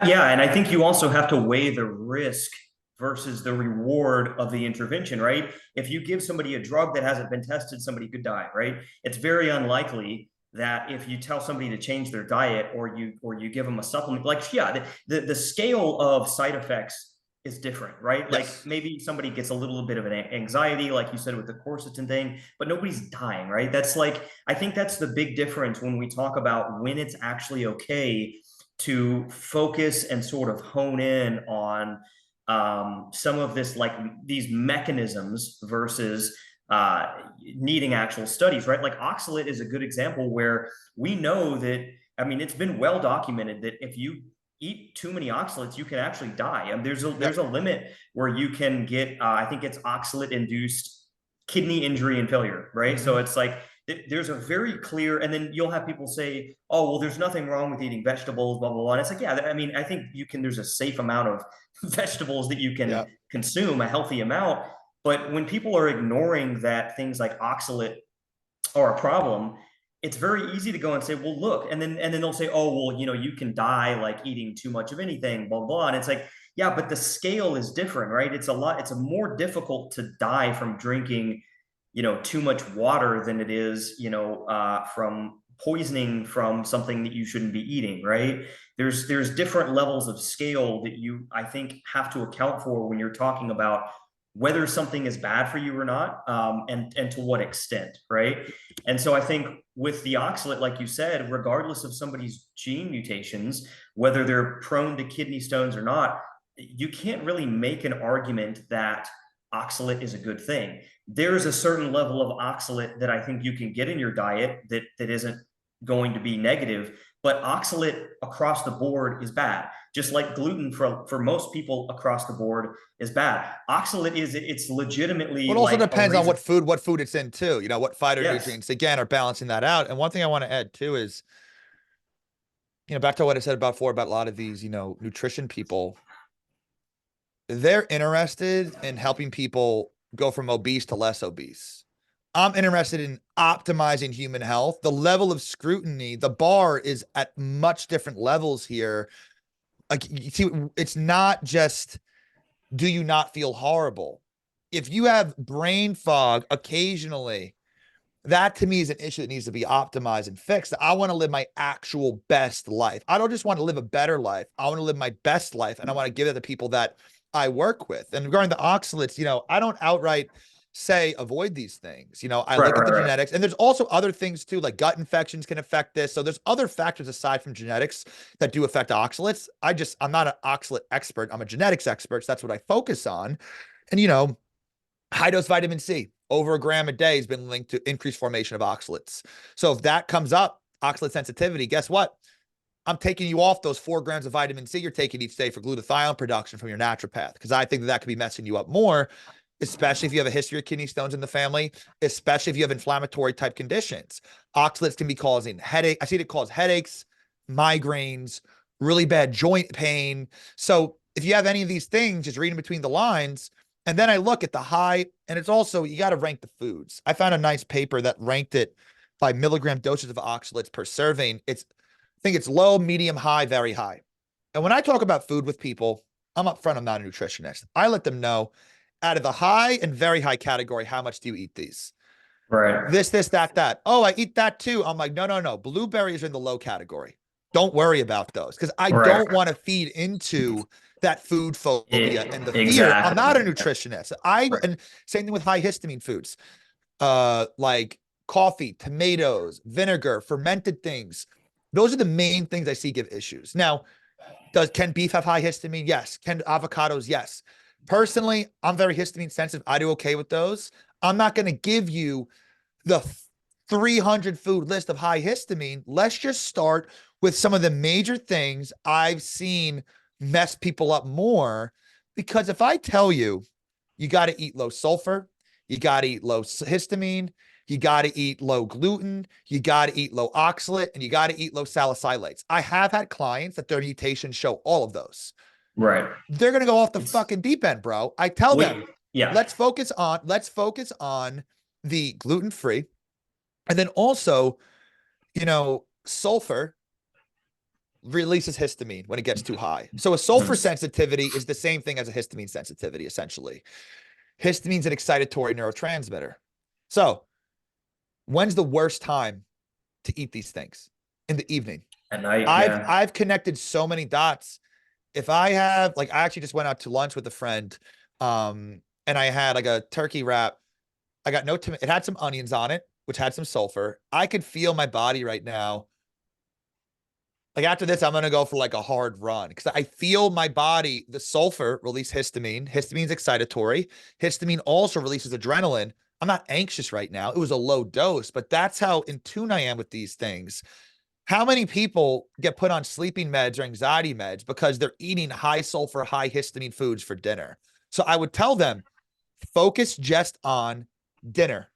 Yeah, and I think you also have to weigh the risk versus the reward of the intervention, right? If you give somebody a drug that hasn't been tested, somebody could die, right? It's very unlikely that if you tell somebody to change their diet or you give them a supplement, like yeah, the scale of side effects is different, right? Like Yes. maybe somebody gets a little bit of an anxiety, like you said with the quercetin thing, but nobody's dying, right? That's like I think that's the big difference when we talk about when it's actually okay to focus and sort of hone in on some of this, like these mechanisms versus needing actual studies, right? Like oxalate is a good example where we know that, I mean, it's been well documented that if you eat too many oxalates, you can actually die. And there's Yep. a limit where you can get, I think it's oxalate induced kidney injury and failure, right? So Mm-hmm. it's like there's a very clear, and then you'll have people say, oh, well, there's nothing wrong with eating vegetables, blah, blah, blah. And it's like, yeah, I mean, I think you can, there's a safe amount of vegetables that you can Yep. consume, a healthy amount. But when people are ignoring that things like oxalate are a problem, it's very easy to go and say, well, look, and then they'll say, oh, well, you can die like eating too much of anything, blah, blah. And it's like, yeah, but the scale is different, right? It's a more difficult to die from drinking, too much water than it is, from poisoning from something that you shouldn't be eating, right? There's different levels of scale that you, I think, have to account for when you're talking about whether something is bad for you or not, and to what extent, right? And so I think with the oxalate, like you said, regardless of somebody's gene mutations, whether they're prone to kidney stones or not, you can't really make an argument that oxalate is a good thing. There is a certain level of oxalate that I think you can get in your diet that isn't going to be negative, but oxalate across the board is bad. Just like gluten for most people across the board is bad. Oxalate it's legitimately Well, it also like a depends on reason. what food it's in too. What Yes. phytonutrients again are balancing that out. And one thing I want to add too is, back to what I said about before about a lot of these, nutrition people, they're interested in helping people go from obese to less obese. I'm interested in optimizing human health. The level of scrutiny, the bar is at much different levels here. Like, you see, it's not just, do you not feel horrible? If you have brain fog occasionally, that to me is an issue that needs to be optimized and fixed. I want to live my actual best life. I don't just want to live a better life. I want to live my best life, and I want to give it to people that I work with. And regarding the oxalates, I don't outright say avoid these things. I Right, look at right, the right. genetics, and there's also other things too, like gut infections can affect this. So there's other factors aside from genetics that do affect oxalates. I'm not an oxalate expert. I'm a genetics expert. So that's what I focus on. And high dose vitamin C over a gram a day has been linked to increased formation of oxalates. So if that comes up, oxalate sensitivity, guess what? I'm taking you off those 4 grams of vitamin C you're taking each day for glutathione production from your naturopath, because I think that could be messing you up more, especially if you have a history of kidney stones in the family, especially if you have inflammatory type conditions. Oxalates can be causing headache. I see it cause headaches, migraines, really bad joint pain. So if you have any of these things, just reading between the lines. And then I look at the high, and it's also, you got to rank the foods. I found a nice paper that ranked it by milligram doses of oxalates per serving. I think it's low, medium, high, very high. And when I talk about food with people, I'm upfront, I'm not a nutritionist. I let them know, out of the high and very high category, how much do you eat these? Right. This, that, that. Oh, I eat that too. I'm like, no, no, no. Blueberries are in the low category. Don't worry about those, because I Right. don't want to feed into that food phobia and the fear. I'm Exactly. not a nutritionist. Right. And same thing with high histamine foods, like coffee, tomatoes, vinegar, fermented things. Those are the main things I see give issues. Now, can beef have high histamine? Yes. Can avocados? Yes. Personally, I'm very histamine sensitive. I do okay with those. I'm not going to give you the 300 food list of high histamine. Let's just start with some of the major things I've seen mess people up more. Because if I tell you, you got to eat low sulfur, you got to eat low histamine, you got to eat low gluten, you got to eat low oxalate, and you got to eat low salicylates. I have had clients that their mutations show all of those. Right. They're going to go off the It's fucking deep end, bro. I tell them, we yeah. let's focus on the gluten free. And then also, sulfur releases histamine when it gets too high. So a sulfur Mhm. sensitivity is the same thing as a histamine sensitivity, essentially. Histamine's an excitatory neurotransmitter. So when's the worst time to eat these things? In the evening. At night, I've yeah. I've connected so many dots. If I have like I actually just went out to lunch with a friend, and I had like a turkey wrap. I got no tomato. It had some onions on it, which had some sulfur. I could feel my body right now. Like after this, I'm gonna go for like a hard run because I feel my body, the sulfur release histamine. Histamine's excitatory. Histamine also releases adrenaline. I'm not anxious right now. It was a low dose, but that's how in tune I am with these things. How many people get put on sleeping meds or anxiety meds because they're eating high sulfur, high histamine foods for dinner? So I would tell them focus just on dinner.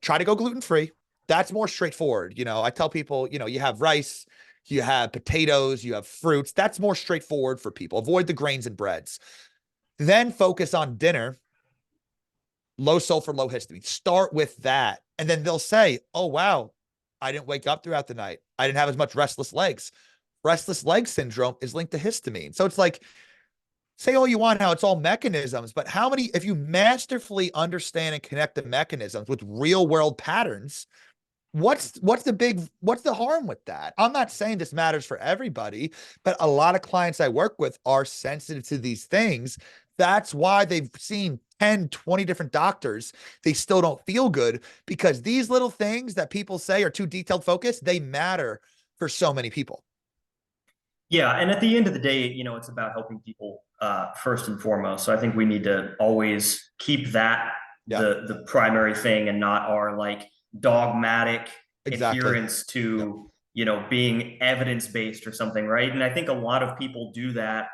Try to go gluten free. That's more straightforward. I tell people, you have rice, you have potatoes, you have fruits. That's more straightforward for people. Avoid the grains and breads. Then focus on dinner, low sulfur, low histamine. Start with that. And then they'll say, oh, wow, I didn't wake up throughout the night. I didn't have as much restless legs. Restless leg syndrome is linked to histamine. So it's like, say all you want how it's all mechanisms, but how many, if you masterfully understand and connect the mechanisms with real world patterns, what's the harm with that? I'm not saying this matters for everybody, but a lot of clients I work with are sensitive to these things. That's why they've seen 10, 20 different doctors. They still don't feel good because these little things that people say are too detailed focused, they matter for so many people. Yeah, and at the end of the day, it's about helping people first and foremost. So I think we need to always keep that Yeah, the primary thing and not our like dogmatic exactly. adherence Yep. to, being evidence-based or something, right? And I think a lot of people do that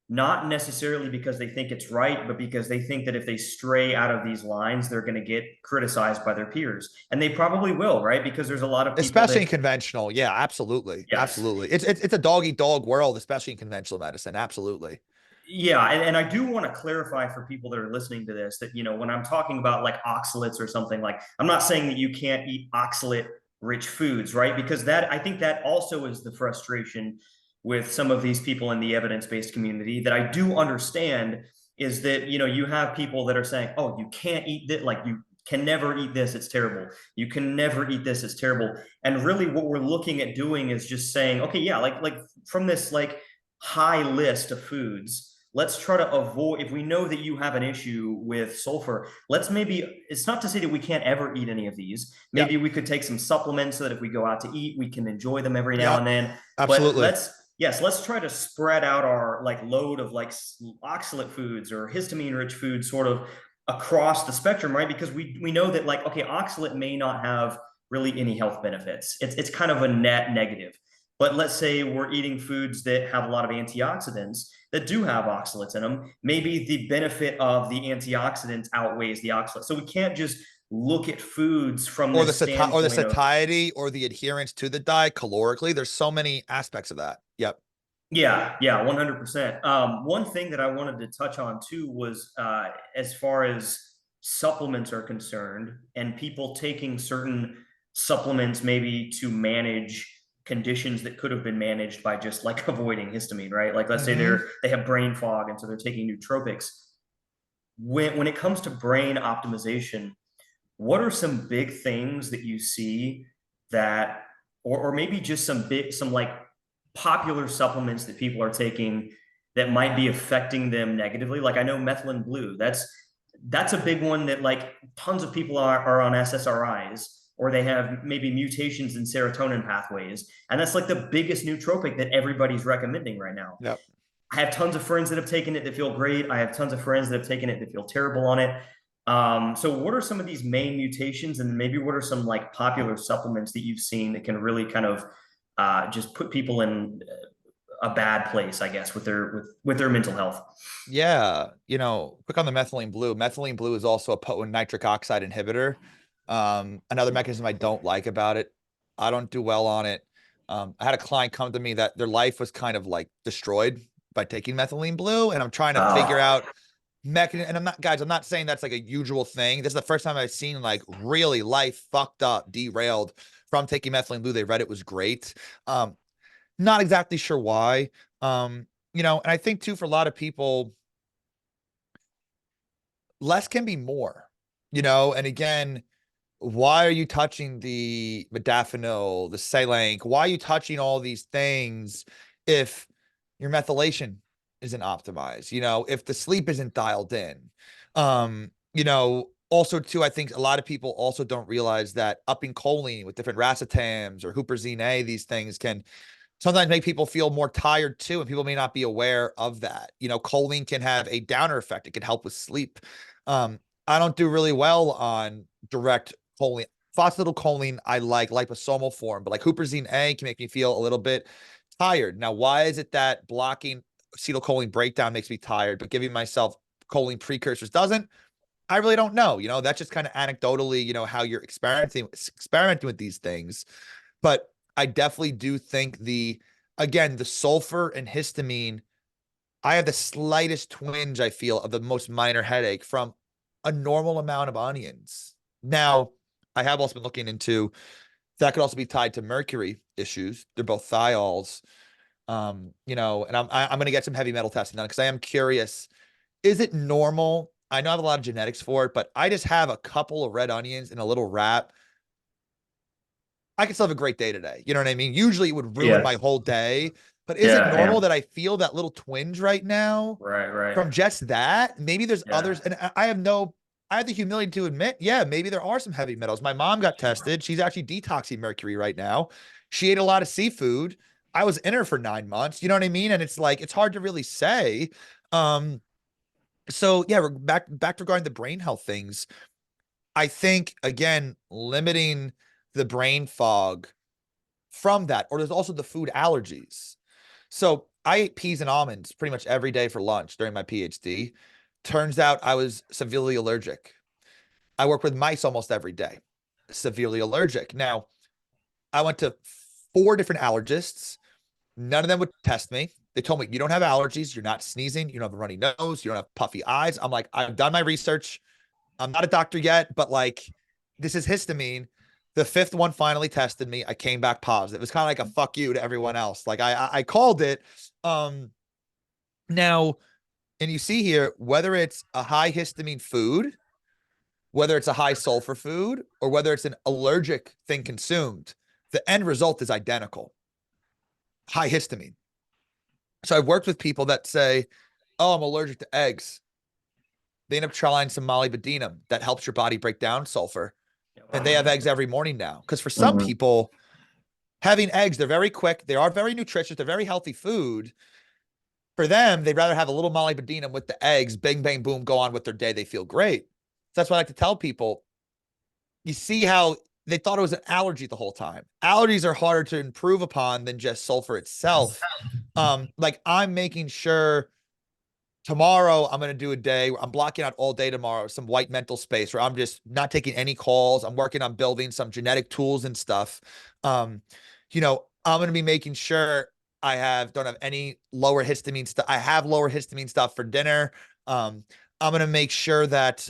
not necessarily because they think it's right, but because they think that if they stray out of these lines, they're going to get criticized by their peers. And they probably will, right? Because there's a lot of people Especially that, in conventional. Yeah, absolutely. yes, Absolutely. It's a dog eat dog world, especially in conventional medicine. Absolutely. yeah, and I do want to clarify for people that are listening to this that, when I'm talking about like oxalates or something, like I'm not saying that you can't eat oxalate rich foods, right? Because I think that also is the frustration with some of these people in the evidence-based community that I do understand is that, you have people that are saying, oh, you can't eat that, like you can never eat this, it's terrible. You can never eat this, it's terrible. And really what we're looking at doing is just saying, okay, yeah, like from this like high list of foods, let's try to avoid, if we know that you have an issue with sulfur, let's maybe, it's not to say that we can't ever eat any of these. Yep. Maybe we could take some supplements so that if we go out to eat, we can enjoy them every now Yep. and then. But Absolutely. let's try to spread out our like load of like oxalate foods or histamine rich foods sort of across the spectrum, right? Because we know that like, okay, oxalate may not have really any health benefits. It's kind of a net negative. But let's say we're eating foods that have a lot of antioxidants that do have oxalates in them. Maybe the benefit of the antioxidants outweighs the oxalate. So we can't just look at foods from Or the this sati- or the standpoint of, satiety or the adherence to the diet calorically. There's so many aspects of that. Yep. yeah, 100%. One thing that I wanted to touch on too was as far as supplements are concerned and people taking certain supplements maybe to manage conditions that could have been managed by just like avoiding histamine, right? Like let's say Mm-hmm. they have brain fog and so they're taking nootropics. When it comes to brain optimization, what are some big things that you see that, or maybe just some like popular supplements that people are taking that might be affecting them negatively? Like I know methylene blue, that's a big one that like tons of people are on SSRIs or they have maybe mutations in serotonin pathways. And that's like the biggest nootropic that everybody's recommending right now. Yep. I have tons of friends that have taken it that feel great. I have tons of friends that have taken it that feel terrible on it. So what are some of these main mutations, and maybe what are some like popular supplements that you've seen that can really kind of just put people in a bad place, I guess, with their mental health? Yeah. Quick on the methylene blue. Methylene blue is also a potent nitric oxide inhibitor. Another mechanism I don't like about it. I don't do well on it. I had a client come to me that their life was kind of like destroyed by taking methylene blue, and I'm trying to figure Oh, out mechanism. And I'm not saying that's like a usual thing. This is the first time I've seen like really life fucked up, derailed from taking methylene blue. They read it was great. Not exactly sure why. And I think too, for a lot of people, less can be more, and again, why are you touching the modafinil, the Salank? Why are you touching all these things if your methylation isn't optimized? If the sleep isn't dialed in. Also too, I think a lot of people also don't realize that upping choline with different racetams or huperzine A, these things can sometimes make people feel more tired too, and people may not be aware of that. Choline can have a downer effect. It can help with sleep. I don't do really well on direct choline. Phosphatidylcholine, I like liposomal form, but like huperzine A can make me feel a little bit tired. Now, why is it that blocking acetylcholine breakdown makes me tired, but giving myself choline precursors doesn't? I really don't know. That's just kind of anecdotally, how you're experimenting with these things. But I definitely do think again, the sulfur and histamine, I have the slightest twinge, I feel, of the most minor headache from a normal amount of onions. Now, I have also been looking into that could also be tied to mercury issues. They're both thiols. And I'm going to get some heavy metal testing done because I am curious. Is it normal? I know I have a lot of genetics for it, but I just have a couple of red onions and a little wrap. I can still have a great day today. You know what I mean? Usually it would ruin my Yes. whole day, but is it Yeah. normal Yeah. that I feel that little twinge right now Right. Right. from just that? Maybe there's Yeah. others, and I have the humility to admit, yeah, maybe there are some heavy metals. My mom got tested. She's actually detoxing mercury right now. She ate a lot of seafood. I was in her for 9 months. You know what I mean? And it's like, it's hard to really say. Um, so yeah, we're back regarding the brain health things. I think again, limiting the brain fog from that, or there's also the food allergies. So I ate peas and almonds pretty much every day for lunch during my PhD. Turns out I was severely allergic. I work with mice almost every day, severely allergic. Now, I went to 4 different allergists. None of them would test me. They told me, you don't have allergies. You're not sneezing. You don't have a runny nose. You don't have puffy eyes. I'm like, I've done my research. I'm not a doctor yet, but like, this is histamine. The 5th one finally tested me. I came back positive. It was kind of like a fuck you to everyone else. Like I called it. Um, Now, and you see here, whether it's a high histamine food, whether it's a high sulfur food, or whether it's an allergic thing consumed, the end result is identical. High histamine. So I've worked with people that say, oh, I'm allergic to eggs. They end up trying some molybdenum that helps your body break down sulfur. And they have eggs every morning now. Because for some Mhm. people, having eggs, they're very quick. They are very nutritious. They're very healthy food. For them, they'd rather have a little molybdenum with the eggs, bang, bang, boom, go on with their day. They feel great. So that's what I like to tell people. You see how they thought it was an allergy the whole time. Allergies are harder to improve upon than just sulfur itself. Like I'm making sure tomorrow I'm going to do a day where I'm blocking out all day tomorrow, some white mental space where I'm just not taking any calls. I'm working on building some genetic tools and stuff. Um, I'm going to be making sure don't have any lower histamine stuff. I have lower histamine stuff for dinner. I'm going to make sure that,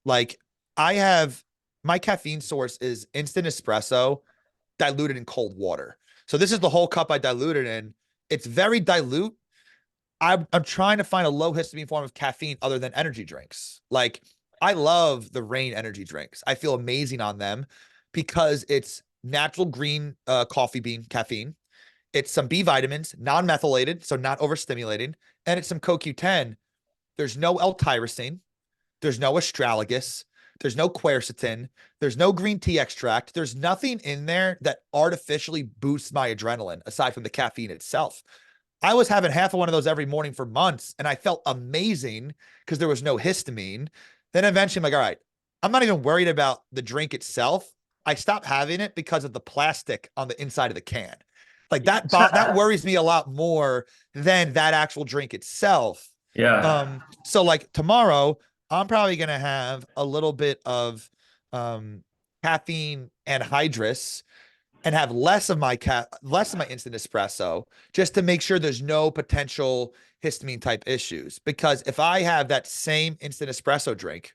like I have my caffeine source is instant espresso diluted in cold water. So this is the whole cup I diluted in. It's very dilute. I'm trying to find a low histamine form of caffeine other than energy drinks. Like I love the Rain energy drinks. I feel amazing on them because it's natural green coffee bean caffeine. It's some B vitamins, non-methylated, so not overstimulating, and it's some CoQ10. There's no L-tyrosine. There's no astragalus. There's no quercetin. There's no green tea extract. There's nothing in there that artificially boosts my adrenaline aside from the caffeine itself. I was having half of one of those every morning for months, and I felt amazing because there was no histamine. Then eventually, I'm like, all right, I'm not even worried about the drink itself. I stopped having it because of the plastic on the inside of the can. Like that worries me a lot more than that actual drink itself. Yeah. So like tomorrow, I'm probably gonna have a little bit of um caffeine anhydrous and have less of my instant espresso just to make sure there's no potential histamine type issues. Because if I have that same instant espresso drink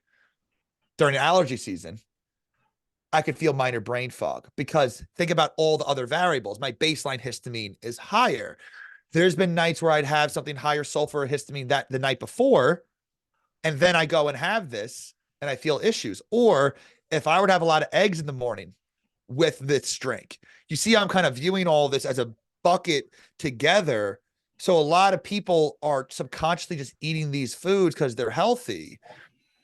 during allergy season, I could feel minor brain fog because think about all the other variables. My baseline histamine is higher. There's been nights where I'd have something higher sulfur histamine that the night before, and then I go and have this and I feel issues. Or if I were to have a lot of eggs in the morning with this drink, you see, I'm kind of viewing all this as a bucket together. So a lot of people are subconsciously just eating these foods because they're healthy,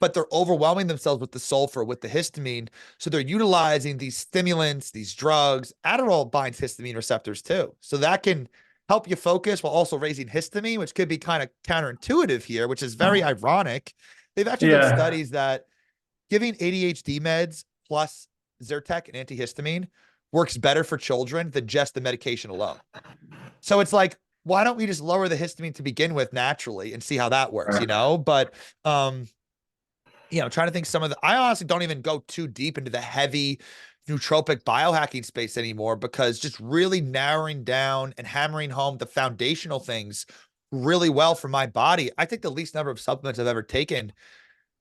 but they're overwhelming themselves with the sulfur, with the histamine. So they're utilizing these stimulants, these drugs. Adderall binds histamine receptors too. So that can help you focus while also raising histamine, which could be kind of counterintuitive here, which is very ironic. They've actually done Yeah. studies that giving ADHD meds plus Zyrtec and antihistamine works better for children than just the medication alone. So it's like, why don't we just lower the histamine to begin with naturally and see how that works, you know? But um, trying to think some of the, I honestly don't even go too deep into the heavy nootropic biohacking space anymore because just really narrowing down and hammering home the foundational things really well for my body. I take the least number of supplements I've ever taken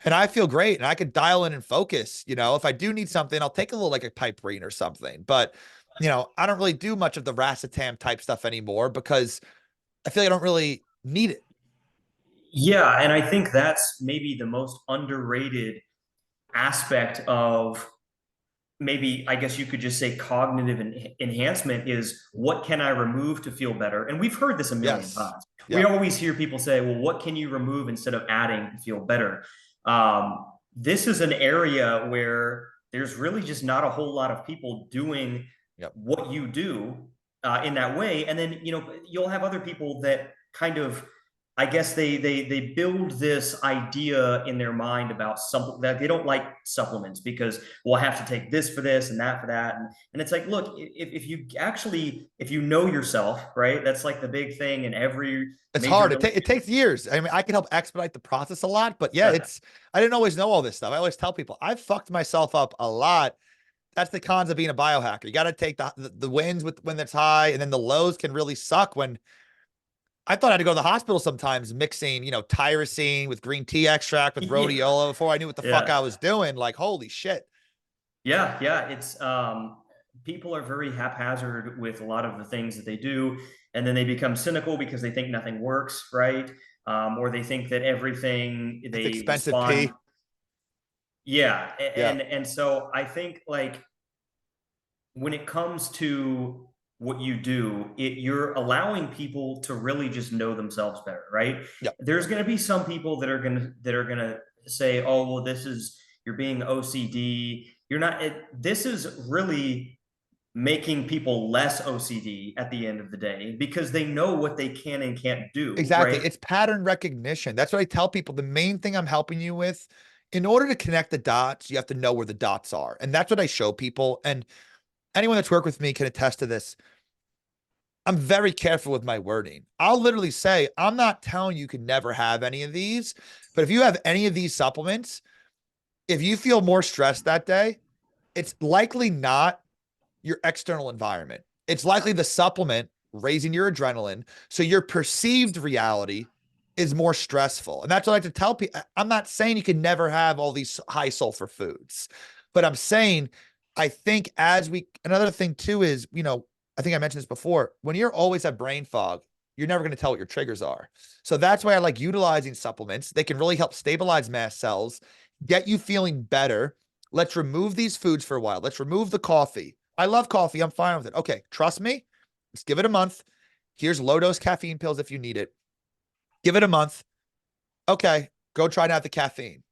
and I feel great and I could dial in and focus. If I do need something, I'll take a little like a piperine or something. But, I don't really do much of the racetam type stuff anymore because I feel like I don't really need it. Yeah, and I think that's maybe the most underrated aspect of maybe I guess you could just say cognitive enhancement is what can I remove to feel better? And we've heard this a million Yes. times. We Yep. always hear people say, well, what can you remove instead of adding to feel better? This is an area where there's really just not a whole lot of people doing Yep. what you do in that way. And then, you'll have other people that kind of I guess they build this idea in their mind about something that they don't like supplements because we'll have to take this for this and that for that. And it's like, look, if you actually if you know yourself, right? That's like the big thing in every It's major hard. It takes years. I mean, I can help expedite the process a lot, but yeah, I didn't always know all this stuff. I always tell people I've fucked myself up a lot. That's the cons of being a biohacker. You got to take the wins with when it's high, and then the lows can really suck when I thought I had to go to the hospital sometimes mixing, tyrosine with green tea extract with yeah, rhodiola before I knew what the fuck I yeah. was doing. Like, holy shit. Yeah. It's people are very haphazard with a lot of the things that they do, and then they become cynical because they think nothing works, right? Or they think that everything It's they expensive respond. pee. Yeah, Yeah. and so I think like when it comes to what you do, you're allowing people to really just know themselves better, right? Yeah. There's going to be some people that are gonna say, "Oh, well, this is you're being OCD. You're not." This is really making people less OCD at the end of the day because they know what they can and can't do, Exactly. right? It's pattern recognition. That's what I tell people. The main thing I'm helping you with, in order to connect the dots, you have to know where the dots are. And that's what I show people. And anyone that's worked with me can attest to this. I'm very careful with my wording. I'll literally say, I'm not telling you can never have any of these, but if you have any of these supplements, if you feel more stressed that day, it's likely not your external environment. It's likely the supplement raising your adrenaline. So your perceived reality is more stressful. And that's what I like to tell people. I'm not saying you can never have all these high sulfur foods, but I'm saying I think another thing too is, I think I mentioned this before, when you're always have brain fog, you're never going to tell what your triggers are. So that's why I like utilizing supplements. They can really help stabilize mast cells, get you feeling better. Let's remove these foods for a while. Let's remove the coffee. I love coffee. I'm fine with it. Okay, trust me. Let's give it a month. Here's low dose caffeine pills if you need it. Give it a month. Okay, go try not the caffeine.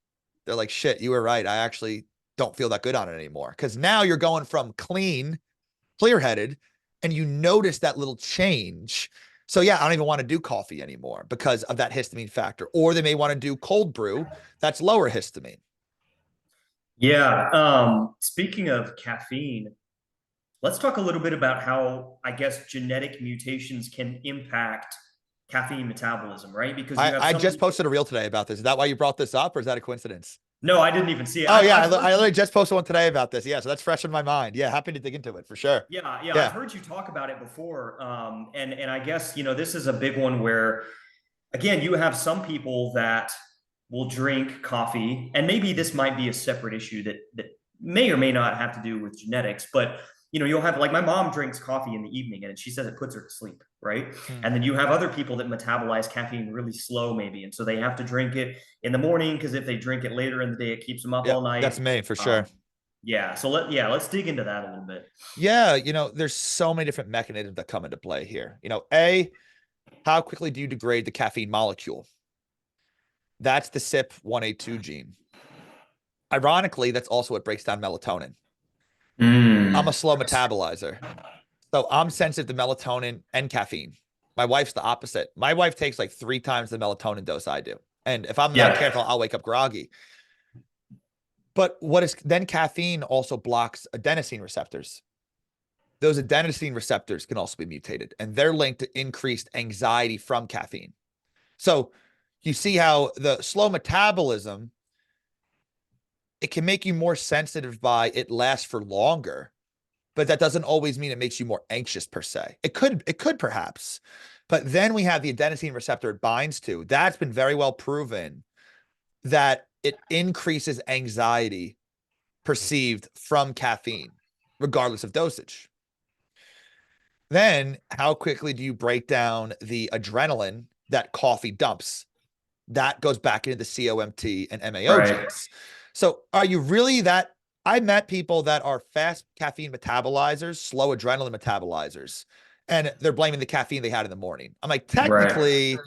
They're like, shit, you were right. I actually don't feel that good on it anymore. Because now you're going from clear headed, and you notice that little change. So, yeah, I don't even want to do coffee anymore because of that histamine factor. Or they may want to do cold brew that's lower histamine. Yeah. Speaking of caffeine, let's talk a little bit about how I guess genetic mutations can impact caffeine metabolism, right? Because you I, have I some just people. posted a reel today about this. Is that why you brought this up, or is that a coincidence? No, I didn't even see it. Oh yeah, I've I heard literally you. just posted one today about this. Yeah, so that's fresh in my mind. Yeah, happy to dig into it for sure. Yeah, yeah, I've Yeah. heard you talk about it before. And I guess, this is a big one where, again, you have some people that will drink coffee, and maybe this might be a separate issue that may or may not have to do with genetics, but you'll have, like, my mom drinks coffee in the evening and she says it puts her to sleep, right? Hmm. And then you have other people that metabolize caffeine really slow, maybe, and so they have to drink it in the morning because if they drink it later in the day, it keeps them up Yep, all night. that's me for sure. Um, yeah, so let's dig into that a little bit. Yeah, there's so many different mechanisms that come into play here. A, how quickly do you degrade the caffeine molecule? That's the CYP1A2 gene. Ironically, that's also what breaks down melatonin. I'm a Mm, slow metabolizer. So I'm sensitive to melatonin and caffeine. My wife's the opposite. My wife takes like 3 times the melatonin dose I do. And if I'm not yeah, careful, I'll wake up groggy. But what is then caffeine also blocks adenosine receptors. Those adenosine receptors can also be mutated, and they're linked to increased anxiety from caffeine. So you see how the slow metabolism, it can make you more sensitive by it lasts for longer, but that doesn't always mean it makes you more anxious per se. It could perhaps. But then we have the adenosine receptor it binds to. That's been very well proven that it increases anxiety perceived from caffeine, regardless of dosage. Then, how quickly do you break down the adrenaline that coffee dumps? That goes back into the COMT and MAO right, genes. So, are you really that? I met people that are fast caffeine metabolizers, slow adrenaline metabolizers, and they're blaming the caffeine they had in the morning. I'm like, right. technically,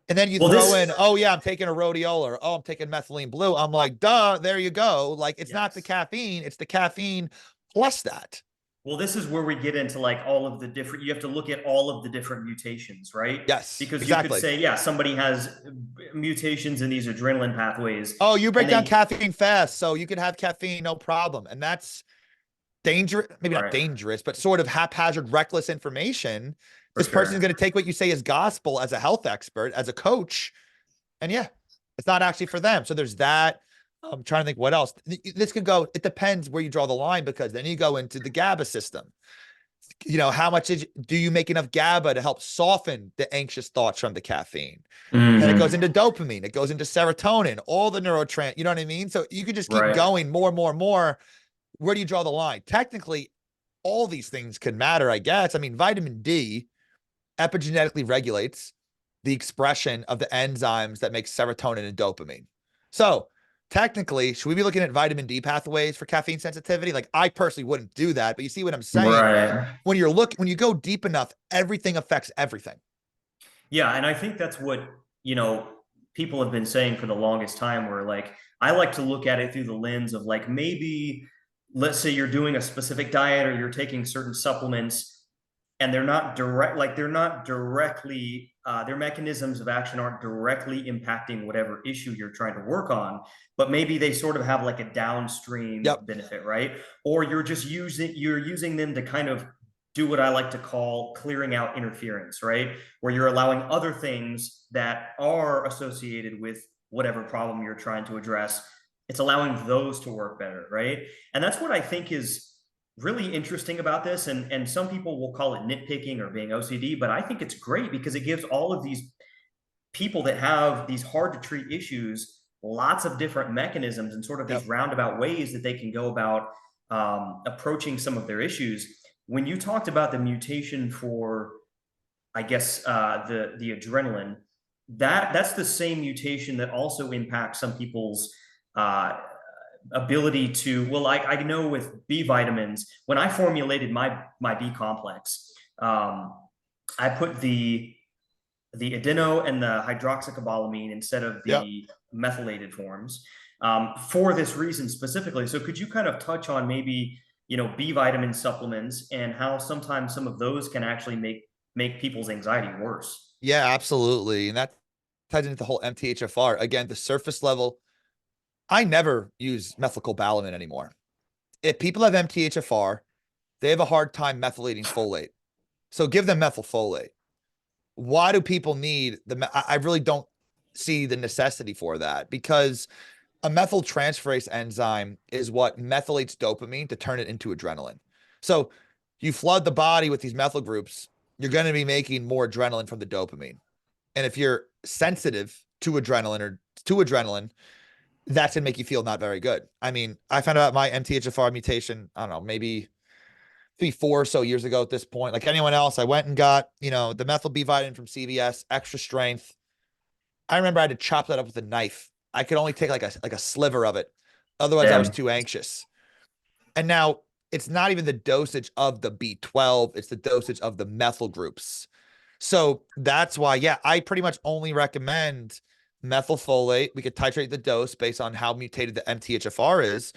and then you Well, throw this, in, oh yeah, I'm taking a rhodiola, or oh, I'm taking methylene blue. I'm like, duh, there you go. Like, it's not the yes. caffeine, it's the caffeine plus that. Well, this is where we get into, like, all of the different, you have to look at all of the different mutations, right? Yes, Because you could exactly. say, yeah, somebody has mutations in these adrenaline pathways, Oh, you break and down they, caffeine fast, so you can have caffeine, no problem. And that's dangerous, maybe not right, dangerous, but sort of haphazard, reckless information. for This person's sure. going to take what you say as gospel as a health expert, as a coach. And yeah, it's not actually for them. So there's that. I'm trying to think what else. This could go, it depends where you draw the line, because then you go into the GABA system. How much do you make enough GABA to help soften the anxious thoughts from the caffeine? Then it goes Hmm. into dopamine, it goes into serotonin, all the neurotrans, you know what I mean? So you could just keep Right. going more and more and more. Where do you draw the line? Technically, all these things can matter, I guess. I mean, vitamin D epigenetically regulates the expression of the enzymes that make serotonin and dopamine. So technically, should we be looking at vitamin D pathways for caffeine sensitivity? Like, I personally wouldn't do that, but you see what I'm saying? Right. When you go deep enough, everything affects everything. Yeah, and I think that's what, you know, people have been saying for the longest time, where, like, I like to look at it through the lens of, like, maybe, let's say you're doing a specific diet or you're taking certain supplements, and they're not directly, their mechanisms of action aren't directly impacting whatever issue you're trying to work on, but maybe they sort of have like a downstream Yep. benefit, right? Or you're using them to kind of do what I like to call clearing out interference, right? Where you're allowing other things that are associated with whatever problem you're trying to address, it's allowing those to work better, right? And that's what I think is really interesting about this. And some people will call it nitpicking or being OCD, but I think it's great because it gives all of these people that have these hard to treat issues lots of different mechanisms and sort of these Yep. roundabout ways that they can go about approaching some of their issues. When you talked about the mutation for, I guess, the adrenaline, that's the same mutation that also impacts some people's uh, ability to, well, I know with B vitamins, when I formulated my B complex, I put the adeno and the hydroxycobalamin instead of Yep. the methylated forms, for this reason specifically. So could you kind of touch on maybe, B vitamin supplements and how sometimes some of those can actually make people's anxiety worse? Yeah, absolutely. And that ties into the whole MTHFR. Again, the surface level, I never use methylcobalamin anymore. If people have MTHFR, they have a hard time methylating folate. So give them methylfolate. Why do people need I really don't see the necessity for that, because a methyltransferase enzyme is what methylates dopamine to turn it into adrenaline. So you flood the body with these methyl groups, you're going to be making more adrenaline from the dopamine. And if you're sensitive to adrenaline, that's going to make you feel not very good. I mean, I found out my MTHFR mutation, I don't know, maybe 4 or so years ago at this point. Like anyone else, I went and got, the methyl B vitamin from CVS, extra strength. I remember I had to chop that up with a knife. I could only take like a sliver of it. Otherwise, I was Damn. too anxious. And now it's not even the dosage of the B12, it's the dosage of the methyl groups. So that's why, yeah, I pretty much only recommend methylfolate. We could titrate the dose based on how mutated the MTHFR is.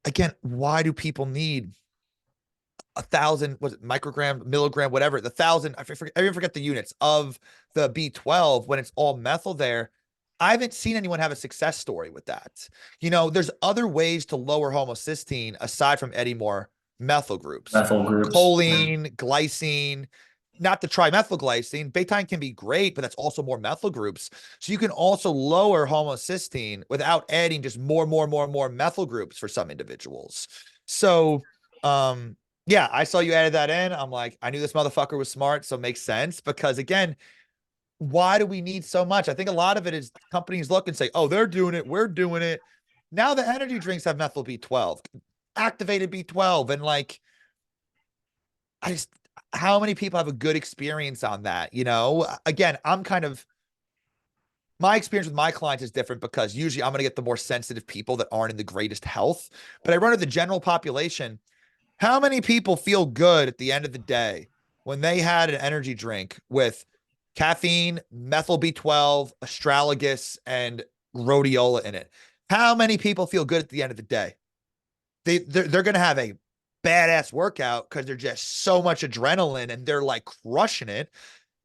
Again, why do people need 1,000, was it microgram, milligram, whatever, the 1,000, I even forget the units of the B12 when it's all methyl there? I haven't seen anyone have a success story with that. There's other ways to lower homocysteine aside from any more methyl groups. Methyl groups. Choline, glycine, not the trimethylglycine. Betaine can be great, but that's also more methyl groups. So you can also lower homocysteine without adding just more methyl groups for some individuals. So, yeah, I saw you added that in. I'm like, I knew this motherfucker was smart, so it makes sense because again, why do we need so much? I think a lot of it is companies look and say, oh, they're doing it, we're doing it. Now the energy drinks have methyl B12, activated B12, and like, I just, how many people have a good experience on that? Again, my experience with my clients is different because usually I'm going to get the more sensitive people that aren't in the greatest health, but I run to the general population. How many people feel good at the end of the day when they had an energy drink with caffeine, methyl B12, astragalus, and rhodiola in it? How many people feel good at the end of the day? They're going to have a badass workout because they're just so much adrenaline and they're like crushing it.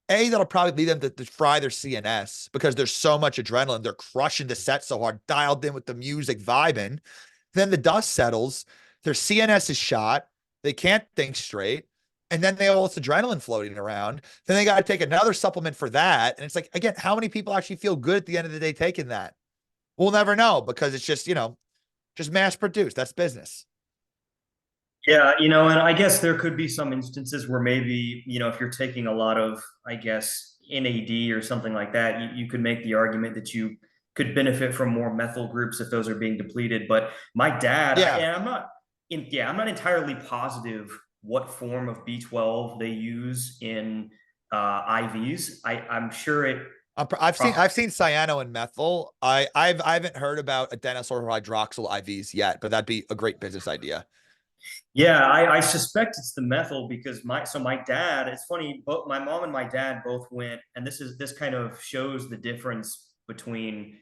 That'll probably lead them to fry their CNS because there's so much adrenaline. They're crushing the set so hard, dialed in with the music, vibing. Then the dust settles, their CNS is shot, they can't think straight, and then they have all this adrenaline floating around. Then they got to take another supplement for that. And it's like, again, how many people actually feel good at the end of the day taking that? We'll never know because it's just mass produced. That's business. Yeah, and I guess there could be some instances where maybe, if you're taking a lot of, I guess, NAD or something like that, you could make the argument that you could benefit from more methyl groups if those are being depleted. But my dad, Yeah. I'm not entirely positive what form of B12 they use in IVs. I'm sure it. I've seen cyano and methyl. I haven't heard about adenosyl hydroxyl IVs yet, but that'd be a great business idea. Yeah, I suspect it's the methyl because my dad, it's funny, both my mom and my dad both went, and this kind of shows the difference between,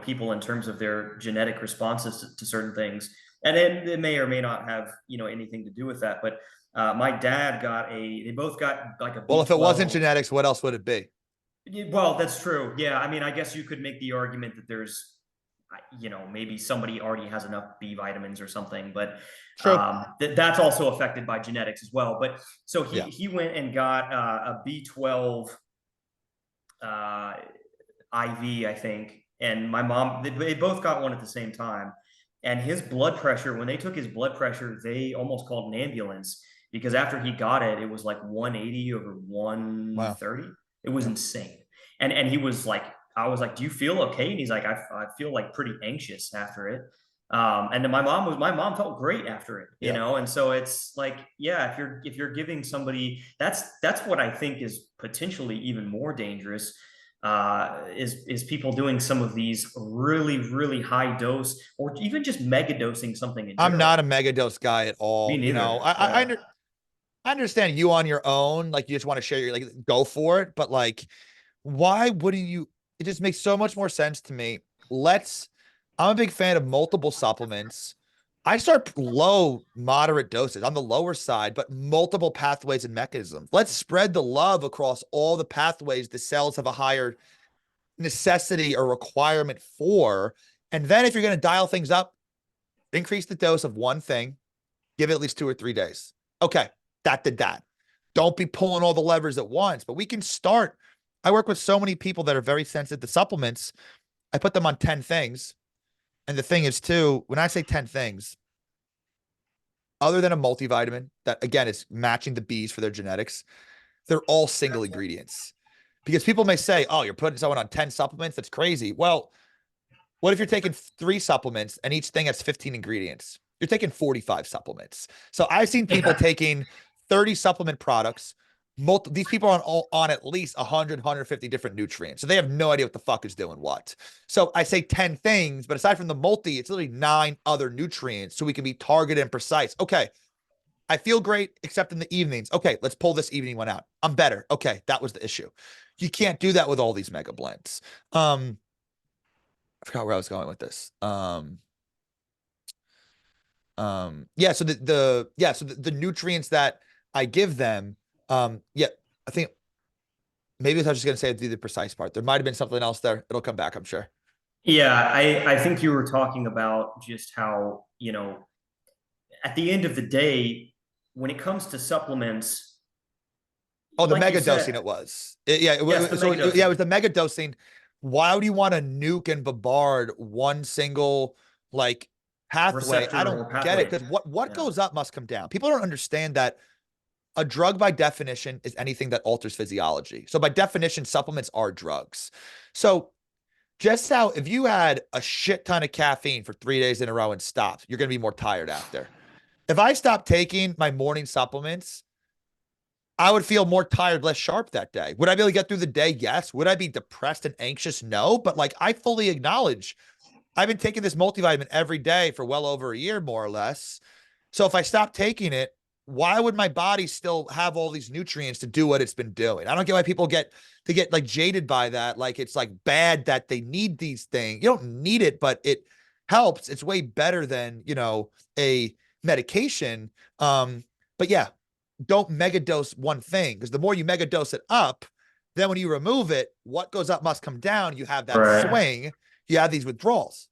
people in terms of their genetic responses to certain things. And it may or may not have, anything to do with that. But my dad they both got like a Well, if it wasn't B12. genetics, what else would it be? Well, that's true. Yeah, I mean, I guess you could make the argument that there's, maybe somebody already has enough B vitamins or something, but True. that's also affected by genetics as well. But so he Yeah. he went and got a B12 IV, I think, and my mom they both got one at the same time. And his blood pressure, when they took his blood pressure, they almost called an ambulance because after he got it, it was like 180 over Wow. 130. It was Yeah. insane. And he was like, I was like, "Do you feel okay?" And he's like, I feel like pretty anxious after it." And then my mom felt great after it, Yep. And so it's like, yeah, if you're giving somebody, that's what I think is potentially even more dangerous, is people doing some of these really high dose or even just mega dosing something in I'm general. not a mega dose guy at Me all. neither. Yeah. I understand you on your own, like you just want to share your like go for it, but like why wouldn't you? It just makes so much more sense to me. Let's I'm a big fan of multiple supplements. I start low, moderate doses on the lower side, but multiple pathways and mechanisms. Let's spread the love across all the pathways the cells have a higher necessity or requirement for. And then if you're going to dial things up, increase the dose of one thing, give it at least 2 or 3 days. Okay, that did that. Don't be pulling all the levers at once, but we can start. I work with so many people that are very sensitive to supplements. I put them on 10 things. And the thing is too, when I say 10 things, other than a multivitamin that again is matching the bees for their genetics, they're all single ingredients. Because people may say, oh, you're putting someone on 10 supplements. That's crazy. Well, what if you're taking three supplements and each thing has 15 ingredients? You're taking 45 supplements. So I've seen people Yeah. taking 30 supplement products. These people are on at least 100, 150 different nutrients. So they have no idea what the fuck is doing what. So I say 10 things, but aside from the multi, it's literally 9 other nutrients. So we can be targeted and precise. Okay, I feel great, except in the evenings. Okay, let's pull this evening one out. I'm better. Okay, that was the issue. You can't do that with all these mega blends. I forgot where I was going with this. Yeah, so the nutrients that I give them, yeah, I think maybe I was just gonna say the precise part. There might have been something else there. It'll come back, I'm sure. Yeah, I think you were talking about just how, at the end of the day, when it comes to supplements, Oh, the like you mega dosing said, it was. yes, the Yeah, it megadosing was the mega dosing. Why would you want to nuke and bombard one single like pathway? I receptor don't or get it pathway. because what Yeah, goes up must come down. People don't understand that a drug by definition is anything that alters physiology. So by definition, supplements are drugs. So just how if you had a shit ton of caffeine for 3 days in a row and stopped, you're going to be more tired after. If I stopped taking my morning supplements, I would feel more tired, less sharp that day. Would I be able to get through the day? Yes. Would I be depressed and anxious? No. But like I fully acknowledge I've been taking this multivitamin every day for well over a year, more or less. So if I stop taking it, why would my body still have all these nutrients to do what it's been doing? I don't get why people get like jaded by that. Like it's like bad that they need these things. You don't need it, but it helps. It's way better than, a medication. But yeah, don't mega dose one thing because the more you mega dose it up, then when you remove it, what goes up must come down. You have that right. swing. You have these withdrawals.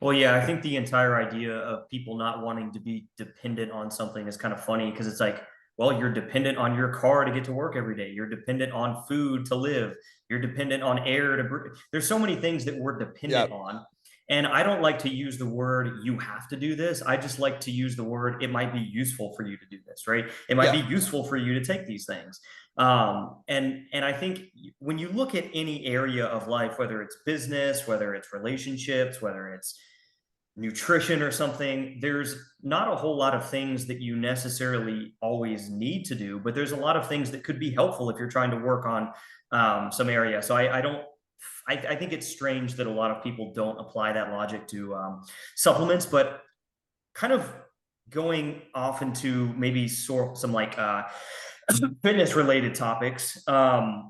Well, yeah, I think the entire idea of people not wanting to be dependent on something is kind of funny because it's like, well, you're dependent on your car to get to work every day. You're dependent on food to live. You're dependent on air to breathe. There's so many things that we're Yeah. dependent on. And I don't like to use the word you have to do this. I just like to use the word it might be useful for you to do this, right? It might be Yeah. useful for you to take these things. And I think when you look at any area of life, whether it's business, whether it's relationships, whether it's nutrition or something, there's not a whole lot of things that you necessarily always need to do, but there's a lot of things that could be helpful if you're trying to work on some area. So I don't. I think it's strange that a lot of people don't apply that logic to supplements, but kind of going off into maybe some like fitness related topics. I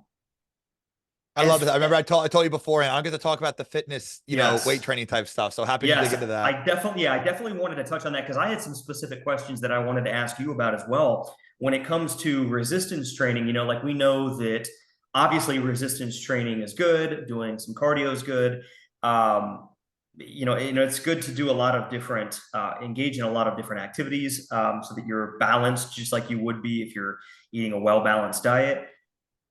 love As it. I remember I told you before, and I'll get to talk about the fitness, weight Yes. training type stuff. So happy to dig Yes, into that. I definitely wanted to touch on that because I had some specific questions that I wanted to ask you about as well. When it comes to resistance training, like we know that obviously resistance training is good, doing some cardio is good. Um, it's good to do a lot of different, engage in a lot of different activities so that you're balanced, just like you would be if you're eating a well balanced diet.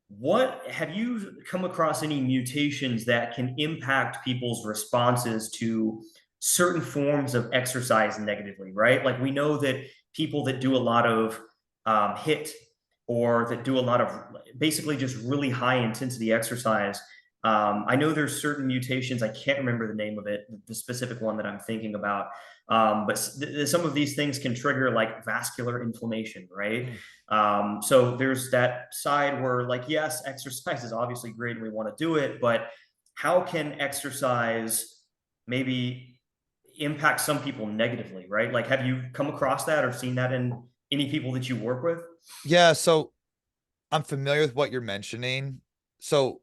What have you come across any mutations that can impact people's responses to certain forms of exercise negatively, right? Like we know that people that do a lot of HIT or that do a lot of basically just really high intensity exercise. I know there's certain mutations. I can't remember the name of it, the specific one that I'm thinking about. But some of these things can trigger like vascular inflammation, right? Mm. So there's that side where, like, yes, exercise is obviously great and we want to do it, but how can exercise maybe impact some people negatively, right? Like, have you come across that or seen that in any people that you work with? Yeah. So I'm familiar with what you're mentioning. So,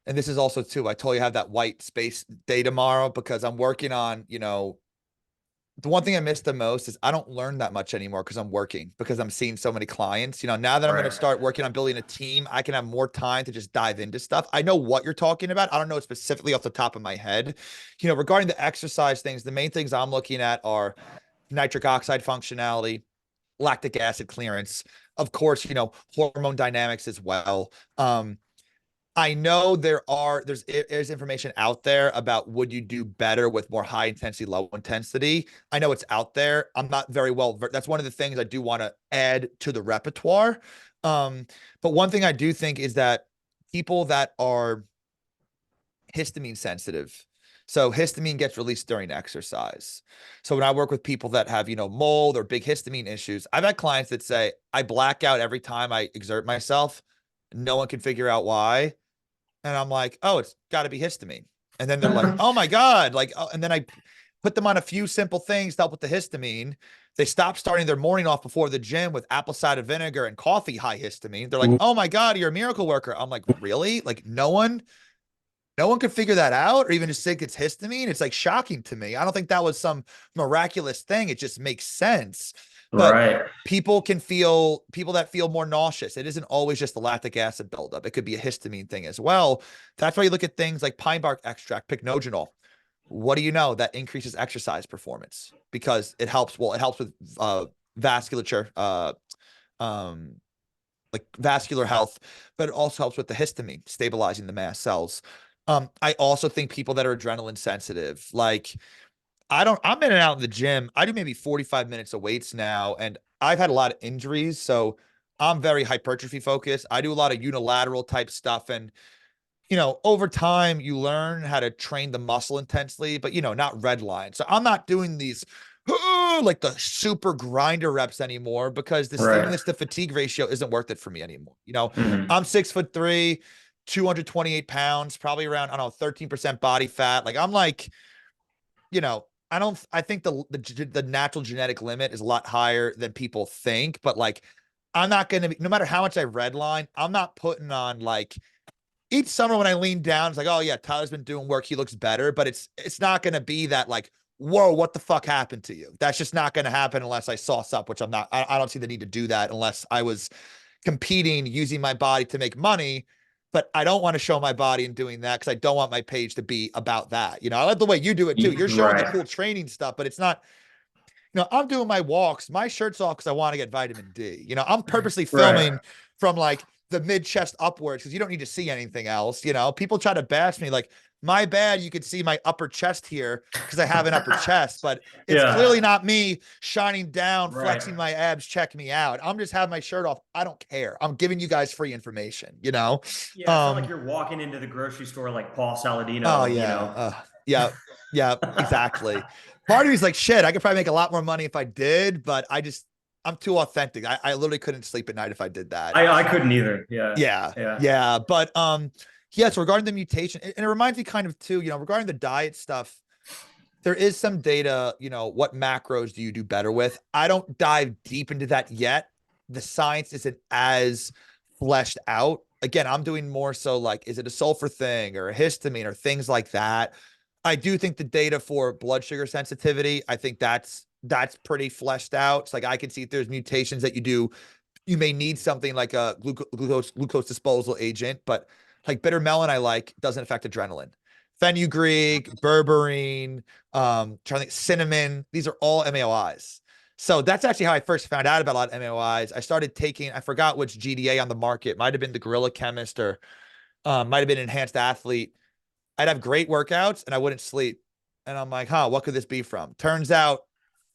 and this is also too, I told you I have that white space day tomorrow because I'm working on, the one thing I miss the most is I don't learn that much anymore because I'm working, because I'm seeing so many clients. Now that I'm going to Right. start working on building a team, I can have more time to just dive into stuff. I know what you're talking about. I don't know it specifically off the top of my head. Regarding the exercise things, the main things I'm looking at are nitric oxide functionality, lactic acid clearance, of course, hormone dynamics as well. I know there's information out there about would you do better with more high intensity, low intensity. I know it's out there. I'm not very well. That's one of the things I do want to add to the repertoire. Um, but one thing I do think is that people that are histamine sensitive. So histamine gets released during exercise. So when I work with people that have, mold or big histamine issues, I've had clients that say, I black out every time I exert myself. No one can figure out why. And I'm like, oh, it's got to be histamine. And then they're like, oh my God. Like, oh, and then I put them on a few simple things to help with the histamine. They stop starting their morning off before the gym with apple cider vinegar and coffee high histamine. They're like, Ooh, oh my God, you're a miracle worker. I'm like, really? Like no one could figure that out or even just think it's histamine. It's like shocking to me. I don't think that was some miraculous thing. It just makes sense. But right. people that feel more nauseous. It isn't always just the lactic acid buildup. It could be a histamine thing as well. That's why you look at things like pine bark extract, pycnogenol. What do you know? That increases exercise performance because it helps with vasculature, um, like vascular health, but it also helps with the histamine, stabilizing the mast cells. I also think people that are adrenaline sensitive, like I'm in and out in the gym. I do maybe 45 minutes of weights now, and I've had a lot of injuries. So I'm very hypertrophy focused. I do a lot of unilateral type stuff. And over time you learn how to train the muscle intensely, but not red line. So I'm not doing these like the super grinder reps anymore because the Right. stimulus to fatigue ratio isn't worth it for me anymore. Mhm. I'm 6'3", 228 pounds, probably around, I don't know, 13% body fat. Like I'm like, I think the natural genetic limit is a lot higher than people think, but like I'm not going to be, no matter how much I redline, I'm not putting on like each summer when I lean down, it's like, oh yeah, Tyler's been doing work. He looks better, but it's not going to be that like, whoa, what the fuck happened to you? That's just not going to happen unless I sauce up, which I'm not. I don't see the need to do that unless I was competing using my body to make money. But I don't want to show my body in doing that because I don't want my page to be about that. I like the way you do it too. You're showing the Right. cool training stuff, but it's not, I'm doing my walks. My shirt's off because I want to get vitamin D. I'm purposely Right. filming from like the mid chest upwards because you don't need to see anything else. People try to bash me like, my bad. You could see my upper chest here because I have an upper chest, but it's Yeah. clearly not me shining down, Right. flexing my abs, check me out. I'm just having my shirt off. I don't care. I'm giving you guys free information. Yeah, it's not like Um, you're walking into the grocery store like Paul Oh Saladino, yeah. Yeah. Yeah, exactly. Part of me is like, shit, I could probably make a lot more money if I did, but I'm too authentic. I literally couldn't sleep at night if I did that. I couldn't either. Yeah. Yeah. Yeah. Yeah. But yeah, so regarding the mutation, and it reminds me kind of too, regarding the diet stuff, there is some data, what macros do you do better with? I don't dive deep into that yet. The science isn't as fleshed out. Again, I'm doing more so like, is it a sulfur thing or a histamine or things like that? I do think the data for blood sugar sensitivity, I think that's pretty fleshed out. It's like I can see if there's mutations that you may need something like a glucose disposal agent, but like bitter melon, I like doesn't affect adrenaline. Fenugreek, berberine, trying to think, cinnamon. These are all MAOIs. So that's actually how I first found out about a lot of MAOIs. I started taking, I forgot which GDA on the market, might have been the Gorilla Chemist or might have been Enhanced Athlete. I'd have great workouts and I wouldn't sleep. And I'm like, huh, what could this be from? Turns out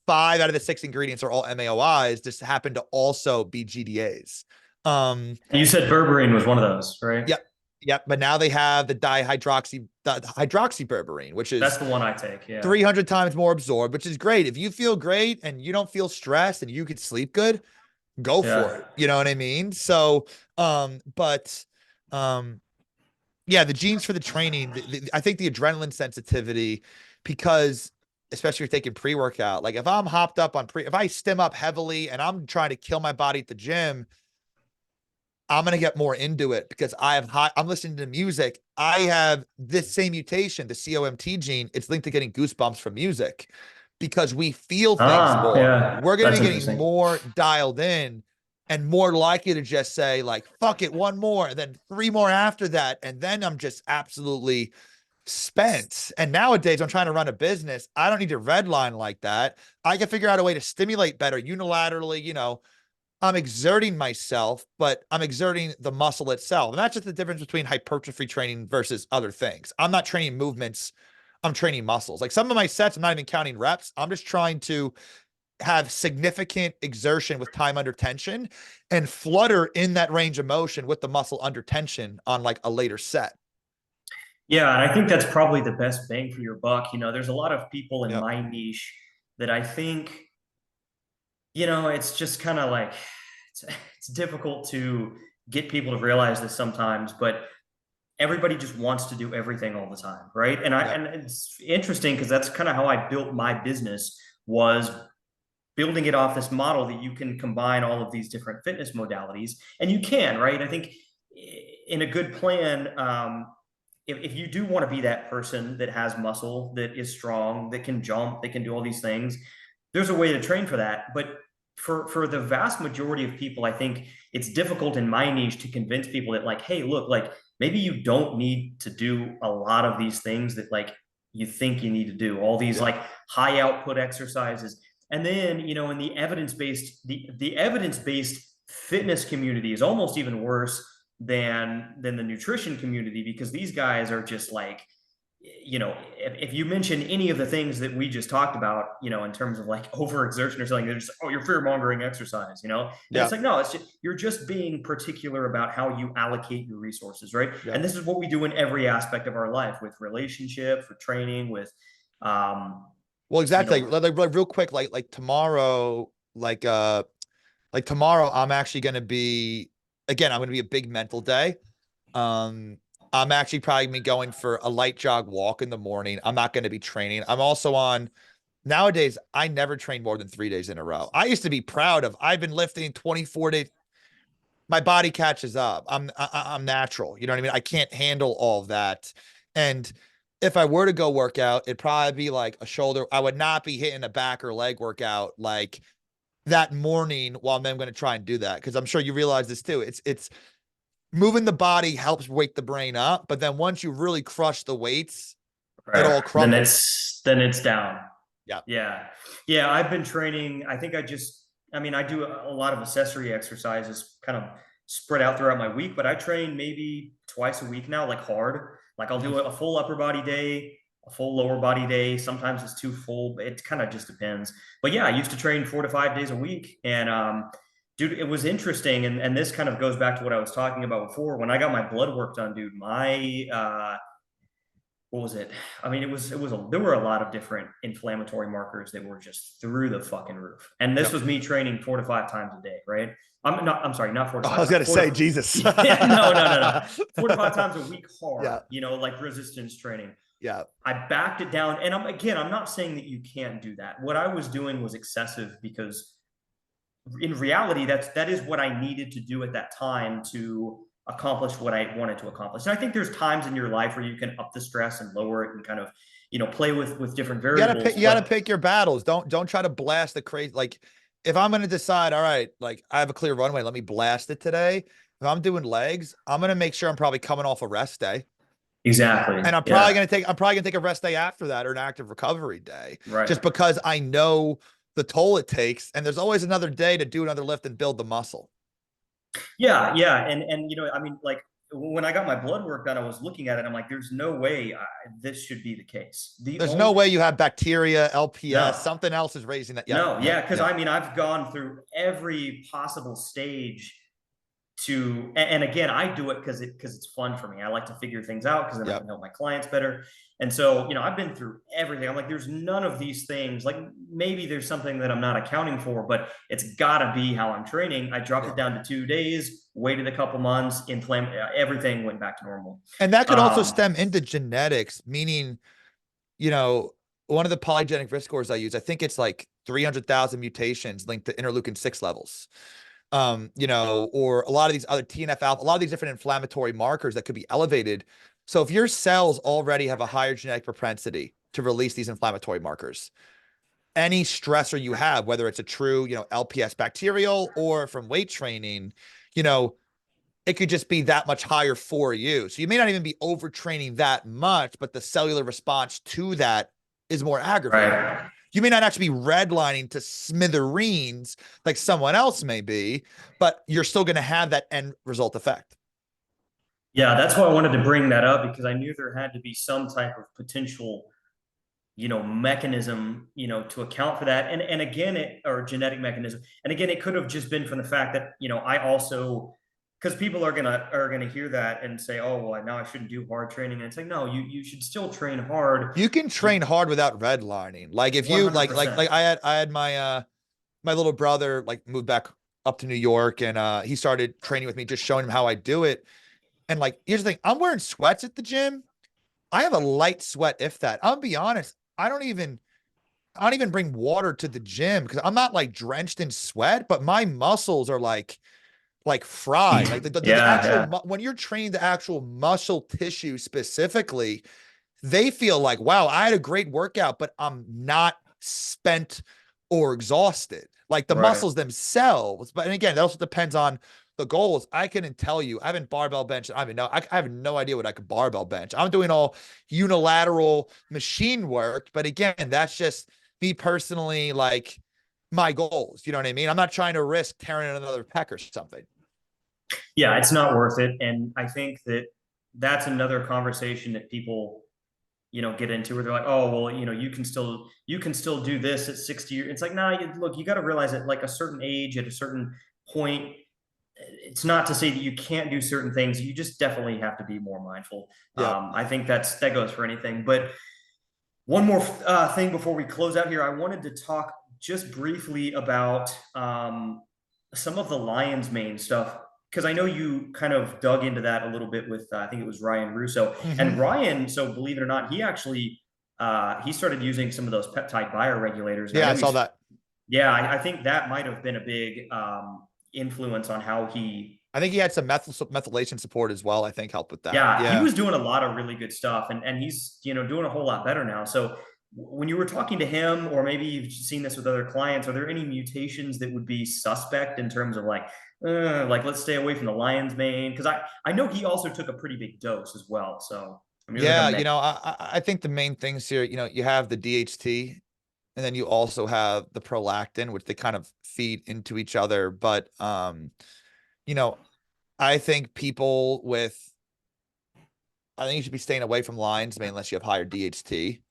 5 out of the 6 ingredients are all MAOIs, just happen to also be GDAs. Um, You said berberine was one of those, right? yep, yep. But now they have the hydroxyberberine, which That's is the one I take. Yeah. 300 times more absorbed, which is great. If you feel great and you don't feel stressed and you could sleep good, go for Yeah. it. You know what I mean? So, but um, yeah, the genes for the training, I think the adrenaline sensitivity, because especially if you're taking pre-workout, like if I'm hopped up on if I stim up heavily and I'm trying to kill my body at the gym, I'm gonna get more into it because I'm listening to music. I have this same mutation, the COMT gene. It's linked to getting goosebumps from music because we feel things Ah, more. yeah. We're gonna That's be getting interesting. more dialed in and more likely to just say, like, fuck it, one more, and then 3 more after that. And then I'm just absolutely spent. And nowadays, I'm trying to run a business. I don't need to redline like that. I can figure out a way to stimulate better unilaterally, I'm exerting myself, but I'm exerting the muscle itself. And that's just the difference between hypertrophy training versus other things. I'm not training movements, I'm training muscles. Like some of my sets, I'm not even counting reps. I'm just trying to have significant exertion with time under tension and flutter in that range of motion with the muscle under tension on like a later set. Yeah, and I think that's probably the best bang for your buck. There's a lot of people in Yep. my niche that I think, it's just kind of like it's difficult to get people to realize this sometimes, but everybody just wants to do everything all the time, right? And I Yep. and it's interesting because that's kind of how I built my business, was building it off this model that you can combine all of these different fitness modalities, and you can, right? I think in a good plan, if you do want to be that person that has muscle, that is strong, that can jump, that can do all these things, there's a way to train for that. But for the vast majority of people, I think it's difficult in my niche to convince people that, like, hey, look, like, maybe you don't need to do a lot of these things that, like, you think you need to do all these, Yep. like, high output exercises. And then, in the evidence-based fitness community is almost even worse than the nutrition community, because these guys are just like, if you mention any of the things that we just talked about, in terms of like overexertion or something, they're just, oh, you're fear mongering exercise, and it's Yep. like, no, it's just, you're just being particular about how you allocate your resources, right? And Yep. this is what we do in every aspect of our life, with relationships, with training, with, um, Well, you exactly. know, Like real quick, like tomorrow, like tomorrow, I'm actually going to be, again, I'm going to be a big mental day. Um, I'm actually probably gonna be going for a light jog walk in the morning. I'm not going to be training. I'm also on nowadays, I never train more than 3 days in a row. I used to be proud of, I've been lifting 24 days. My body catches up. I'm natural. You know what I mean? I can't handle all of that. And if I were to go work out, it'd probably be like a shoulder. I would not be hitting a back or leg workout like that morning while I'm going to try and do that. Because I'm sure you realize this too. It's moving the body helps wake the brain up, but then once you really crush the weights, it all then crumbles. it's down. Yeah. Yeah. Yeah. I've been training. I mean, I do a lot of accessory exercises kind of spread out throughout my week, but I train maybe twice a week now, like hard. Like I'll do a full upper body day, a full lower body day. Sometimes it's two full. It kind of just depends. But yeah, I used to train 4 to 5 days a week. And, dude, it was interesting. And this kind of goes back to what I was talking about before. When I got my blood work done, dude, what was it? I mean, there were a lot of different inflammatory markers that were just through the fucking roof. And this Yep. was me training 4 to 5 times a day, right? I'm sorry, not four to Oh, I five was times. gonna say Jesus. Yeah, no. 4 to 5 times a week hard, Yeah. like resistance training. Yeah. I backed it down. And I'm not saying that you can't do that. What I was doing was excessive, because in reality, that is what I needed to do at that time to accomplish what I wanted to accomplish. And I think there's times in your life where you can up the stress and lower it and kind of, play with different variables. You gotta But pick your battles. Don't try to blast the crazy. Like if I'm gonna decide, all right, like I have a clear runway, let me blast it today. If I'm doing legs, I'm gonna make sure I'm probably coming off a rest day. exactly, And yeah, I'm probably gonna take a rest day after that or an active recovery day, right. just because I know the toll it takes. And there's always another day to do another lift and build the muscle. Yeah, and I mean, like, when I got my blood work done, I was looking at it. I'm like, there's no way this should be the case. The There's no only way you have bacteria, LPS, No, something else is raising that. Yep, no, yep, yeah, because yep, I mean, I've gone through every possible stage and again, I do it because it's fun for me. I like to figure things out because then I yep. can help my clients better. And so, I've been through everything. I'm like, there's none of these things. Like, maybe there's something that I'm not accounting for, but it's gotta be how I'm training. I dropped it Yeah. down to 2 days, waited a couple months, everything went back to normal. And that could also Um, stem into genetics, meaning, you know, one of the polygenic risk scores I use, I think it's like 300,000 mutations linked to interleukin 6 levels. Or a lot of these other TNF alpha, a lot of these different inflammatory markers that could be elevated. So if your cells already have a higher genetic propensity to release these inflammatory markers, any stressor you have, whether it's a true, LPS bacterial or from weight training, you know, it could just be that much higher for you. So you may not even be overtraining that much, but the cellular response to that is more aggravated. right. You may not actually be redlining to smithereens like someone else may be, but you're still going to have that end result effect. Yeah, that's why I wanted to bring that up because I knew there had to be some type of potential, mechanism, to account for that. And again, or genetic mechanism. And again, it could have just been from the fact that, I also, because people are gonna hear that and say, oh, well, now I shouldn't do hard training. And it's like, no, you should still train hard. You can train hard without redlining. Like if you like 100%. I had my little brother like moved back up to New York and he started training with me, just showing him how I do it. And like, here's the thing, I'm wearing sweats at the gym. I have a light sweat, if that. I'll be honest. I don't even bring water to the gym because I'm not like drenched in sweat, but my muscles are like fried. Like the Yeah, actual yeah, when you're training the actual muscle tissue specifically, they feel like, wow, I had a great workout, but I'm not spent or exhausted. Like the right. muscles themselves. But and again, that also depends on the goals. I can tell you, I haven't barbell bench. I have no idea what I could barbell bench. I'm doing all unilateral machine work. But again, that's just me personally, like my goals. You know what I mean? I'm not trying to risk tearing another pec or something. Yeah, it's not worth it. And I think that that's another conversation that people, get into where they're like, oh, well, you can still do this at 60 years. It's like, nah, look, you got to realize that like a certain age at a certain point, it's not to say that you can't do certain things. You just definitely have to be more mindful. Yeah. I think that goes for anything. But one more thing before we close out here, I wanted to talk just briefly about some of the Lions Mane stuff because I know you kind of dug into that a little bit with I think it was Ryan Russo and Mm-hmm. Ryan. So believe it or not, he actually he started using some of those peptide bioregulators, and I Yeah, I know saw he's that. yeah, I think that might have been a big influence on how he I think he had some methylation support as well. I think helped with that. yeah, he Yeah. was doing a lot of really good stuff, and he's doing a whole lot better now. So when you were talking to him, or maybe you've seen this with other clients, are there any mutations that would be suspect in terms of like let's stay away from the lion's mane? Because I know he also took a pretty big dose as well. So I mean, it was like a Yeah, mix. I think the main things here, you have the DHT and then you also have the prolactin, which they kind of feed into each other. But you know, I think people with I think you should be staying away from lines, mainly unless you have higher DHT.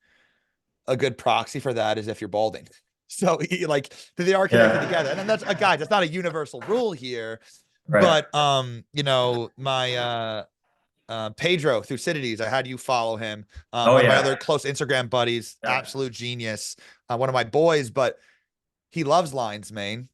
A good proxy for that is if you're balding. So like they are connected together. And Yeah. then that's a guy, that's not a universal rule here. Right. But my Pedro Thucydides, I had you follow him. Oh One of my yeah. other close Instagram buddies, Yeah. absolute genius. One of my boys, but he loves lion's mane.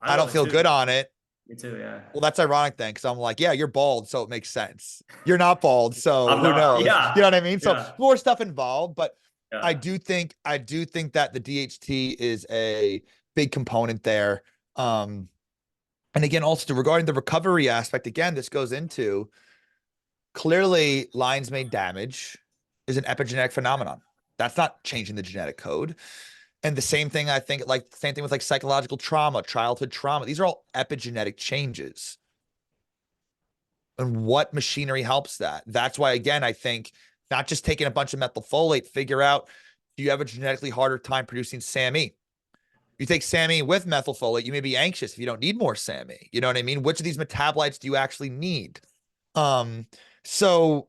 I I love don't it feel good too. on it. Me too. Yeah. Well, that's ironic then, because I'm like, yeah, you're bald, so it makes sense. You're not bald, so I'm who not. knows? You know Yeah. what I mean? So Yeah. more stuff involved, but I Yeah. do think I do think that the DHT is a big component there. Um, and again, also regarding the recovery aspect, again, this goes into clearly lines made damage is an epigenetic phenomenon. That's not changing the genetic code. And the same thing, I think, like same thing with like psychological trauma, childhood trauma. These are all epigenetic changes. And what machinery helps that? That's why, again, I think not just taking a bunch of methylfolate, figure out do you have a genetically harder time producing SAMe? You take SAMe with methylfolate, you may be anxious if you don't need more SAMe. You know what I mean? Which of these metabolites do you actually need? Um, so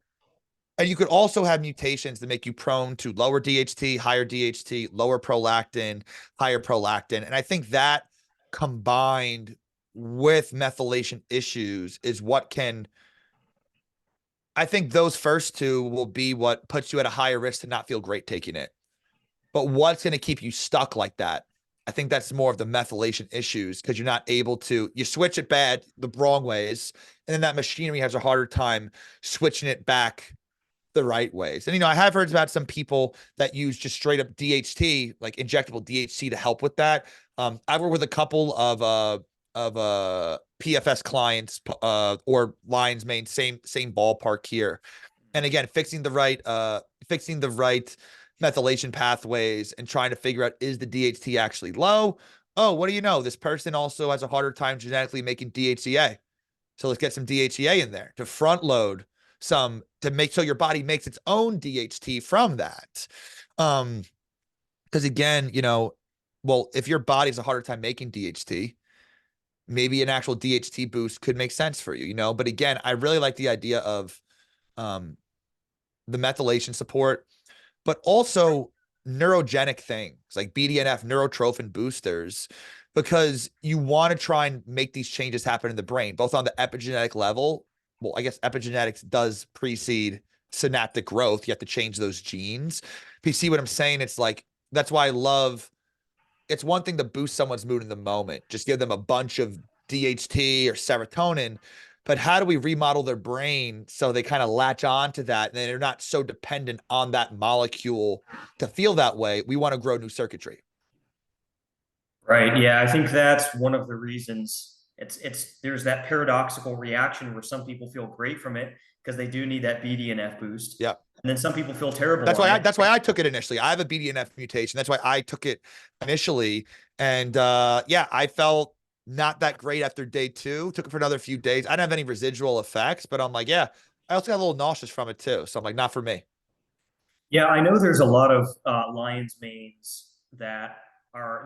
and you could also have mutations that make you prone to lower DHT, higher DHT, lower prolactin, higher prolactin. And I think that combined with methylation issues is what can, I think those first two will be what puts you at a higher risk to not feel great taking it. But what's going to keep you stuck like that? I think that's more of the methylation issues because you're not able to, you switch it bad the wrong ways. And then that machinery has a harder time switching it back the right ways. And I have heard about some people that use just straight up DHT, like injectable DHT to help with that. I've worked with a couple of PFS clients or lines main same ballpark here. And again, fixing the right methylation pathways and trying to figure out is the DHT actually low? Oh, what do you know? This person also has a harder time genetically making DHEA. So let's get some DHEA in there to front load some to make so your body makes its own DHT from that. Um, Because again, well, if your body's a harder time making DHT, maybe an actual DHT boost could make sense for you. But again, I really like the idea of um, the methylation support, but also neurogenic things like BDNF neurotrophin boosters, because you want to try and make these changes happen in the brain, both on the epigenetic level. Well, I guess epigenetics does precede synaptic growth. You have to change those genes. If you see what I'm saying, it's like, that's why I love, it's one thing to boost someone's mood in the moment, just give them a bunch of DHT or serotonin. But how do we remodel their brain so they kind of latch on to that and they're not so dependent on that molecule to feel that way? We want to grow new circuitry. Right. Yeah, I think that's one of the reasons it's there's that paradoxical reaction where some people feel great from it because they do need that BDNF boost, Yeah. and then some people feel terrible That's on why I it. that's why I took it initially. I have a BDNF mutation. That's why I took it initially. And yeah, I felt not that great after day two. Took it for another few days. I didn't have any residual effects, but I'm like, yeah, I also got a little nauseous from it too. So I'm like, not for me. Yeah, I know there's a lot of lion's manes that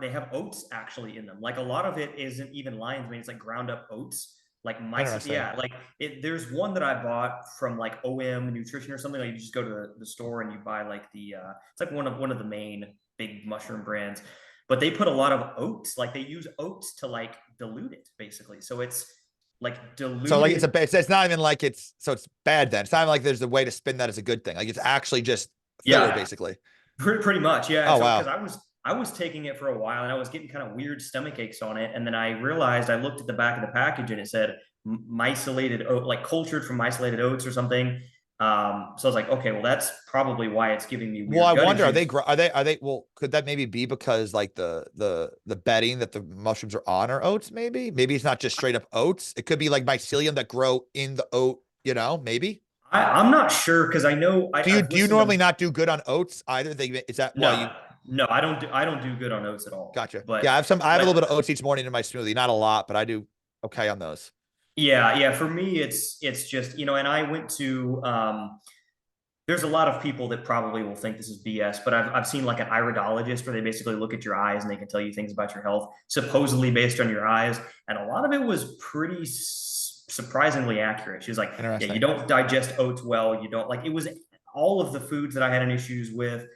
they have oats actually in them. Like a lot of it isn't even lion's mane; it's like ground up oats. Like mice, Interesting. yeah. Like there's one that I bought from like OM Nutrition or something. Like you just go to the store and you buy like it's like one of the main big mushroom brands. But they put a lot of oats. Like they use oats to like dilute it basically. So it's like So like diluted. it's not even like it's bad then. It's not even like there's a way to spin that as a good thing. Like it's actually just filler Yeah, basically. pretty much, yeah. Oh So because wow. I was taking it for a while and I was getting kind of weird stomach aches on it, and then I realized I looked at the back of the package and it said mycelated oat, like cultured from mycelated oats or something. So I was like, okay, well that's probably why it's giving me Well, weird I gut wonder, issues. are they well, could that maybe be because like the bedding that the mushrooms are on are oats, maybe? Maybe it's not just straight up oats. It could be like mycelium that grow in the oat, maybe. I'm not sure because I know I've Do you listened to normally not do good on oats either? Is that why you no, no, I don't do good on oats at all. gotcha? Yeah, But I have a little bit of but oats each morning in my smoothie. Not a lot, but I do okay on those. yeah, yeah, for me it's just, and I went to there's a lot of people that probably will think this is BS, but I've seen like an iridologist where they basically look at your eyes and they can tell you things about your health, supposedly based on your eyes. And a lot of it was pretty surprisingly accurate. She was like, yeah, you Interesting. don't digest oats well. You don't like it was all of the foods that I had issues with,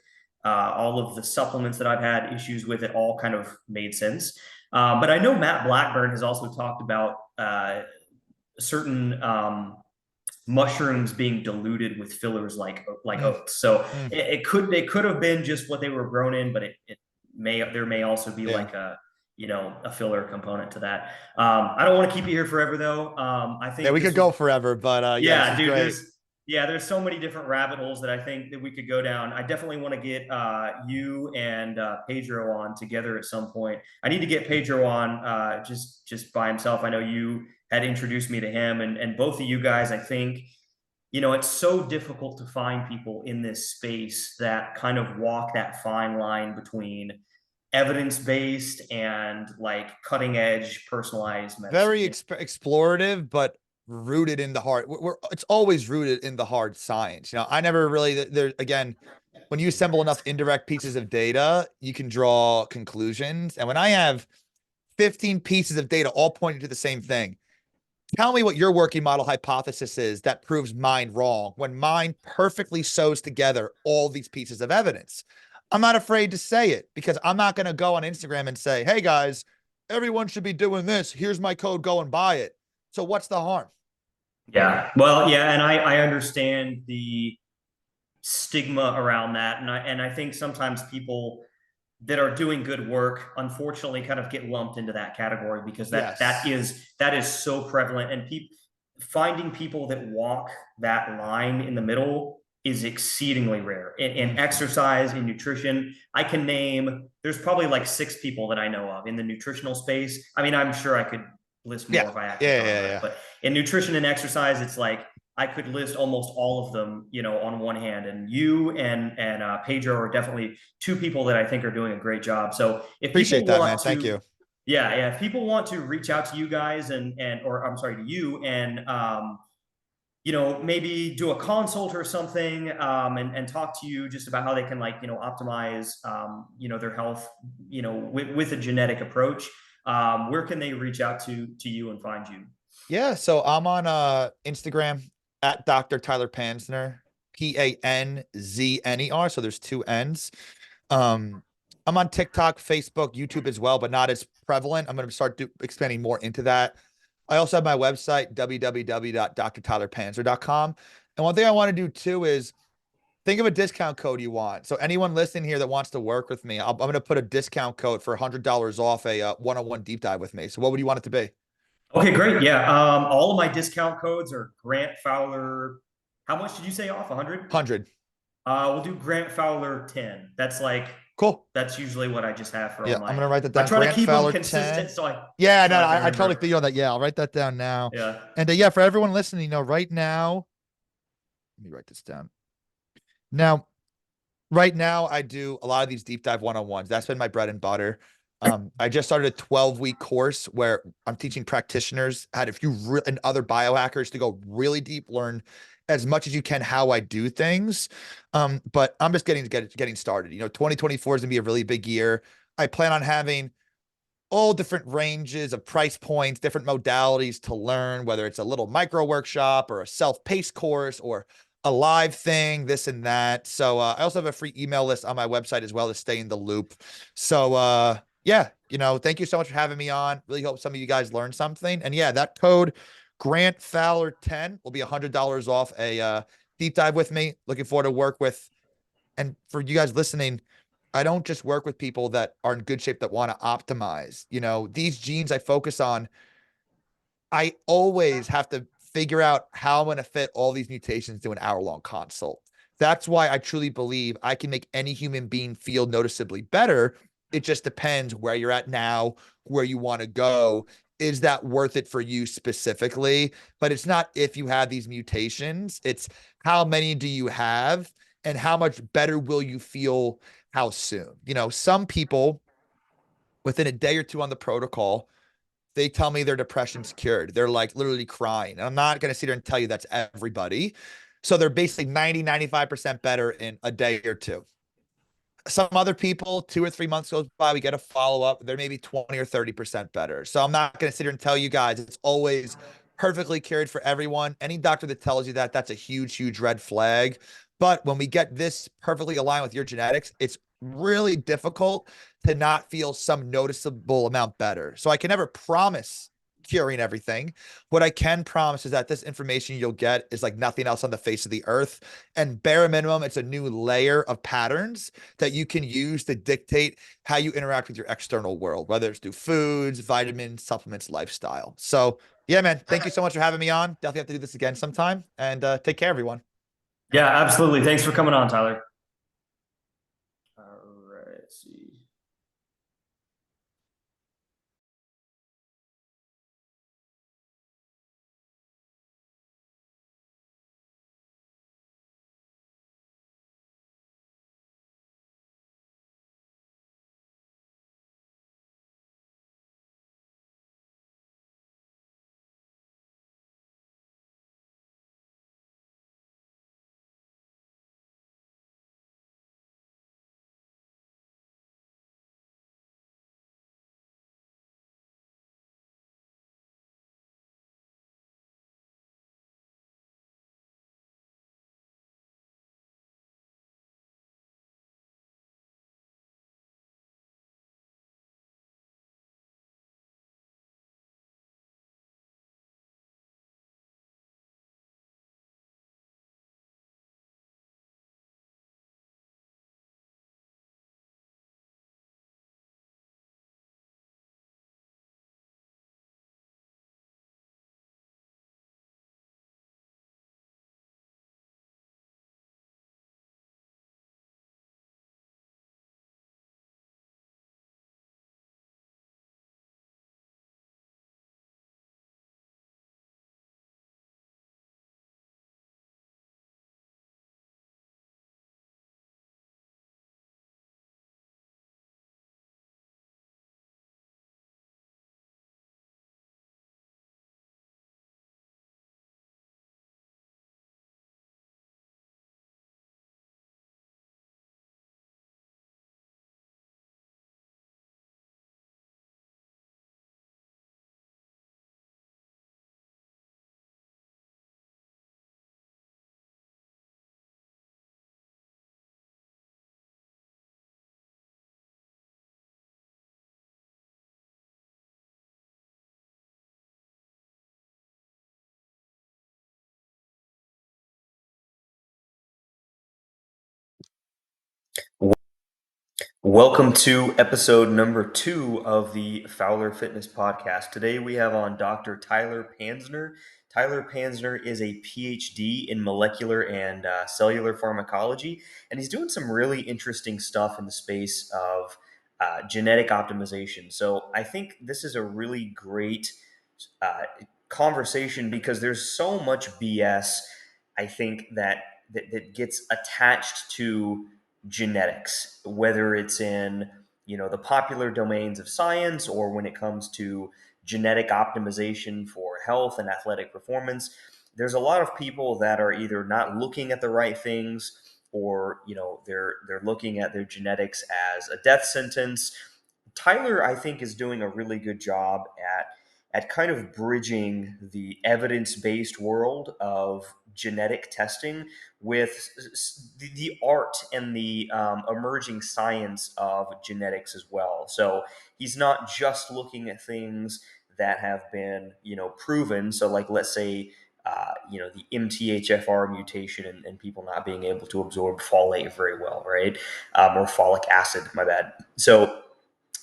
all of the supplements that I've had issues with, it all kind of made sense. But I know Matt Blackburn has also talked about certain mushrooms being diluted with fillers like Mm, oats. So mm, it could have been just what they were grown in, but it may there may also be yeah. like a filler component to that. I don't want to keep you here forever though. I Yeah, think we this could was go forever, but yeah, this yeah, is dude. great. There's so many different rabbit holes that I think that we could go down. I definitely want to get you and Pedro on together at some point. I need to get Pedro on just by himself. I know you had introduced me to him, and both of you guys, I think, it's so difficult to find people in this space that kind of walk that fine line between evidence-based and like cutting edge personalized medicine. Very explorative, but rooted in the hard. It's always rooted in the hard science. I never really there again. When you assemble enough indirect pieces of data, you can draw conclusions. And when I have 15 pieces of data all pointing to the same thing, tell me what your working model hypothesis is that proves mine wrong when mine perfectly sews together all these pieces of evidence. I'm not afraid to say it because I'm not going to go on Instagram and say, hey guys, everyone should be doing this. Here's my code, go and buy it. So what's the harm? Yeah. Well, yeah, and I understand the stigma around that, and I think sometimes people that are doing good work unfortunately kind of get lumped into that category because that that Yes. is that is so prevalent, and finding people that walk that line in the middle is exceedingly rare in Mm. exercise, in nutrition. I can name there's probably like six people that I know of in the nutritional space. I mean, I'm sure I could list Yeah. more if I actually Yeah. thought Yeah. about it, Yeah. but in nutrition and exercise, it's like I could list almost all of them, on one hand. And you and Pedro are definitely two people that I think are doing a great job. So if people Appreciate that, want man. Thank to, you. yeah, yeah, if people want to reach out to you guys or I'm sorry, to you and maybe do a consult or something, and talk to you just about how they can, like, optimize, their health, with a genetic approach, where can they reach out to you and find you? Yeah, so I'm on Instagram at Dr. Tyler Panzner, Panzner. So there's two N's. Um, I'm on TikTok, Facebook, YouTube as well, but not as prevalent. I'm going to start expanding more into that. I also have my website, www.drtylerpanzer.com. And one thing I want to do too is think of a discount code you want. So anyone listening here that wants to work with me, I'm going to put a discount code for $100 off a one-on-one deep dive with me. So what would you want it to be? Okay, great. Yeah. All of my discount codes are Grant Fowler. How much did you say off? 100? 100. We'll do Grant Fowler 10. Cool. That's usually what I just have for all Yeah, I'm my. gonna write that I down. try to Grant keep them Fowler consistent, 10. so Yeah, no, I can I totally remember. feel that. Yeah, I'll write that down now. Yeah. And yeah, for everyone listening, right now, let me write this down. Now, right now, I do a lot of these deep dive one-on-ones. That's been my bread and butter. I just started a 12-week course where I'm teaching practitioners how to, if you and other biohackers to go really deep, learn as much as you can how I do things. But I'm just getting started. 2024 is gonna be a really big year. I plan on having all different ranges of price points, different modalities to learn, whether it's a little micro workshop or a self-paced course or a live thing, this and that. So I also have a free email list on my website as well to stay in the loop. So yeah, thank you so much for having me on. Really hope some of you guys learned something. And yeah, that code Grant Fowler 10 will be $100 off a deep dive with me. Looking forward to work with. And for you guys listening, I don't just work with people that are in good shape that want to optimize. These genes I focus on, I always have to figure out how I'm going to fit all these mutations to an hour-long consult. That's why I truly believe I can make any human being feel noticeably better. It just depends where you're at now, where you want to go. Is that worth it for you specifically? But it's not if you have these mutations, it's how many do you have and how much better will you feel how soon? Some people within a day or two on the protocol, they tell me their depression's cured. They're like literally crying. And I'm not going to sit here and tell you that's everybody. So they're basically 90, 95% better in a day or two. Some other people, 2 or 3 months goes by, we get a follow up. They're maybe 20 or 30% better. So I'm not going to sit here and tell you guys it's always perfectly cured for everyone. Any doctor that tells you that, that's a huge, huge red flag. But when we get this perfectly aligned with your genetics, it's really difficult to not feel some noticeable amount better. So I can never promise curing everything. What I can promise is that this information you'll get is like nothing else on the face of the earth. And bare minimum, it's a new layer of patterns that you can use to dictate how you interact with your external world, whether it's through foods, vitamins, supplements, lifestyle. So, yeah, man, thank you so much for having me on. Definitely have to do this again sometime. And take care, everyone. Yeah, absolutely. Thanks for coming on, Tyler. All right. Let's see. Welcome to episode number 2 of the Fowler Fitness Podcast. Today we have on Dr. Tyler Panzner. Tyler Panzner is a PhD in molecular and cellular pharmacology, and he's doing some really interesting stuff in the space of genetic optimization. So I think this is a really great uh, conversation because there's so much BS, I think, that gets attached to genetics, whether it's in the popular domains of science or when it comes to genetic optimization for health and athletic performance. There's a lot of people that are either not looking at the right things, or they're looking at their genetics as a death sentence. Tyler, I think, is doing a really good job at kind of bridging the evidence-based world of genetic testing with the art and the emerging science of genetics as well. So he's not just looking at things that have been, proven. So, like, let's say, the MTHFR mutation and people not being able to absorb folate very well, right? Or folic acid, my bad. So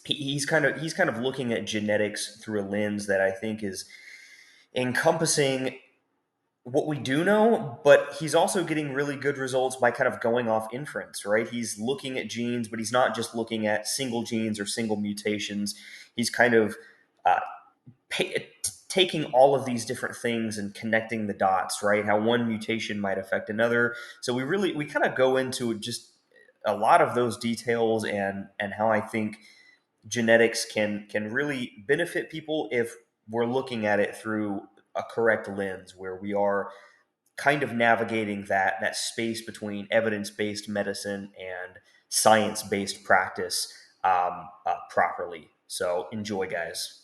he's kind of looking at genetics through a lens that I think is encompassing what we do know, but he's also getting really good results by kind of going off inference, right? He's looking at genes, but he's not just looking at single genes or single mutations. He's kind of uh, taking all of these different things and connecting the dots, right? How one mutation might affect another. So we kind of go into just a lot of those details and how I think genetics can really benefit people if we're looking at it through a correct lens, where we are kind of navigating that space between evidence-based medicine and science-based practice properly. So enjoy, guys.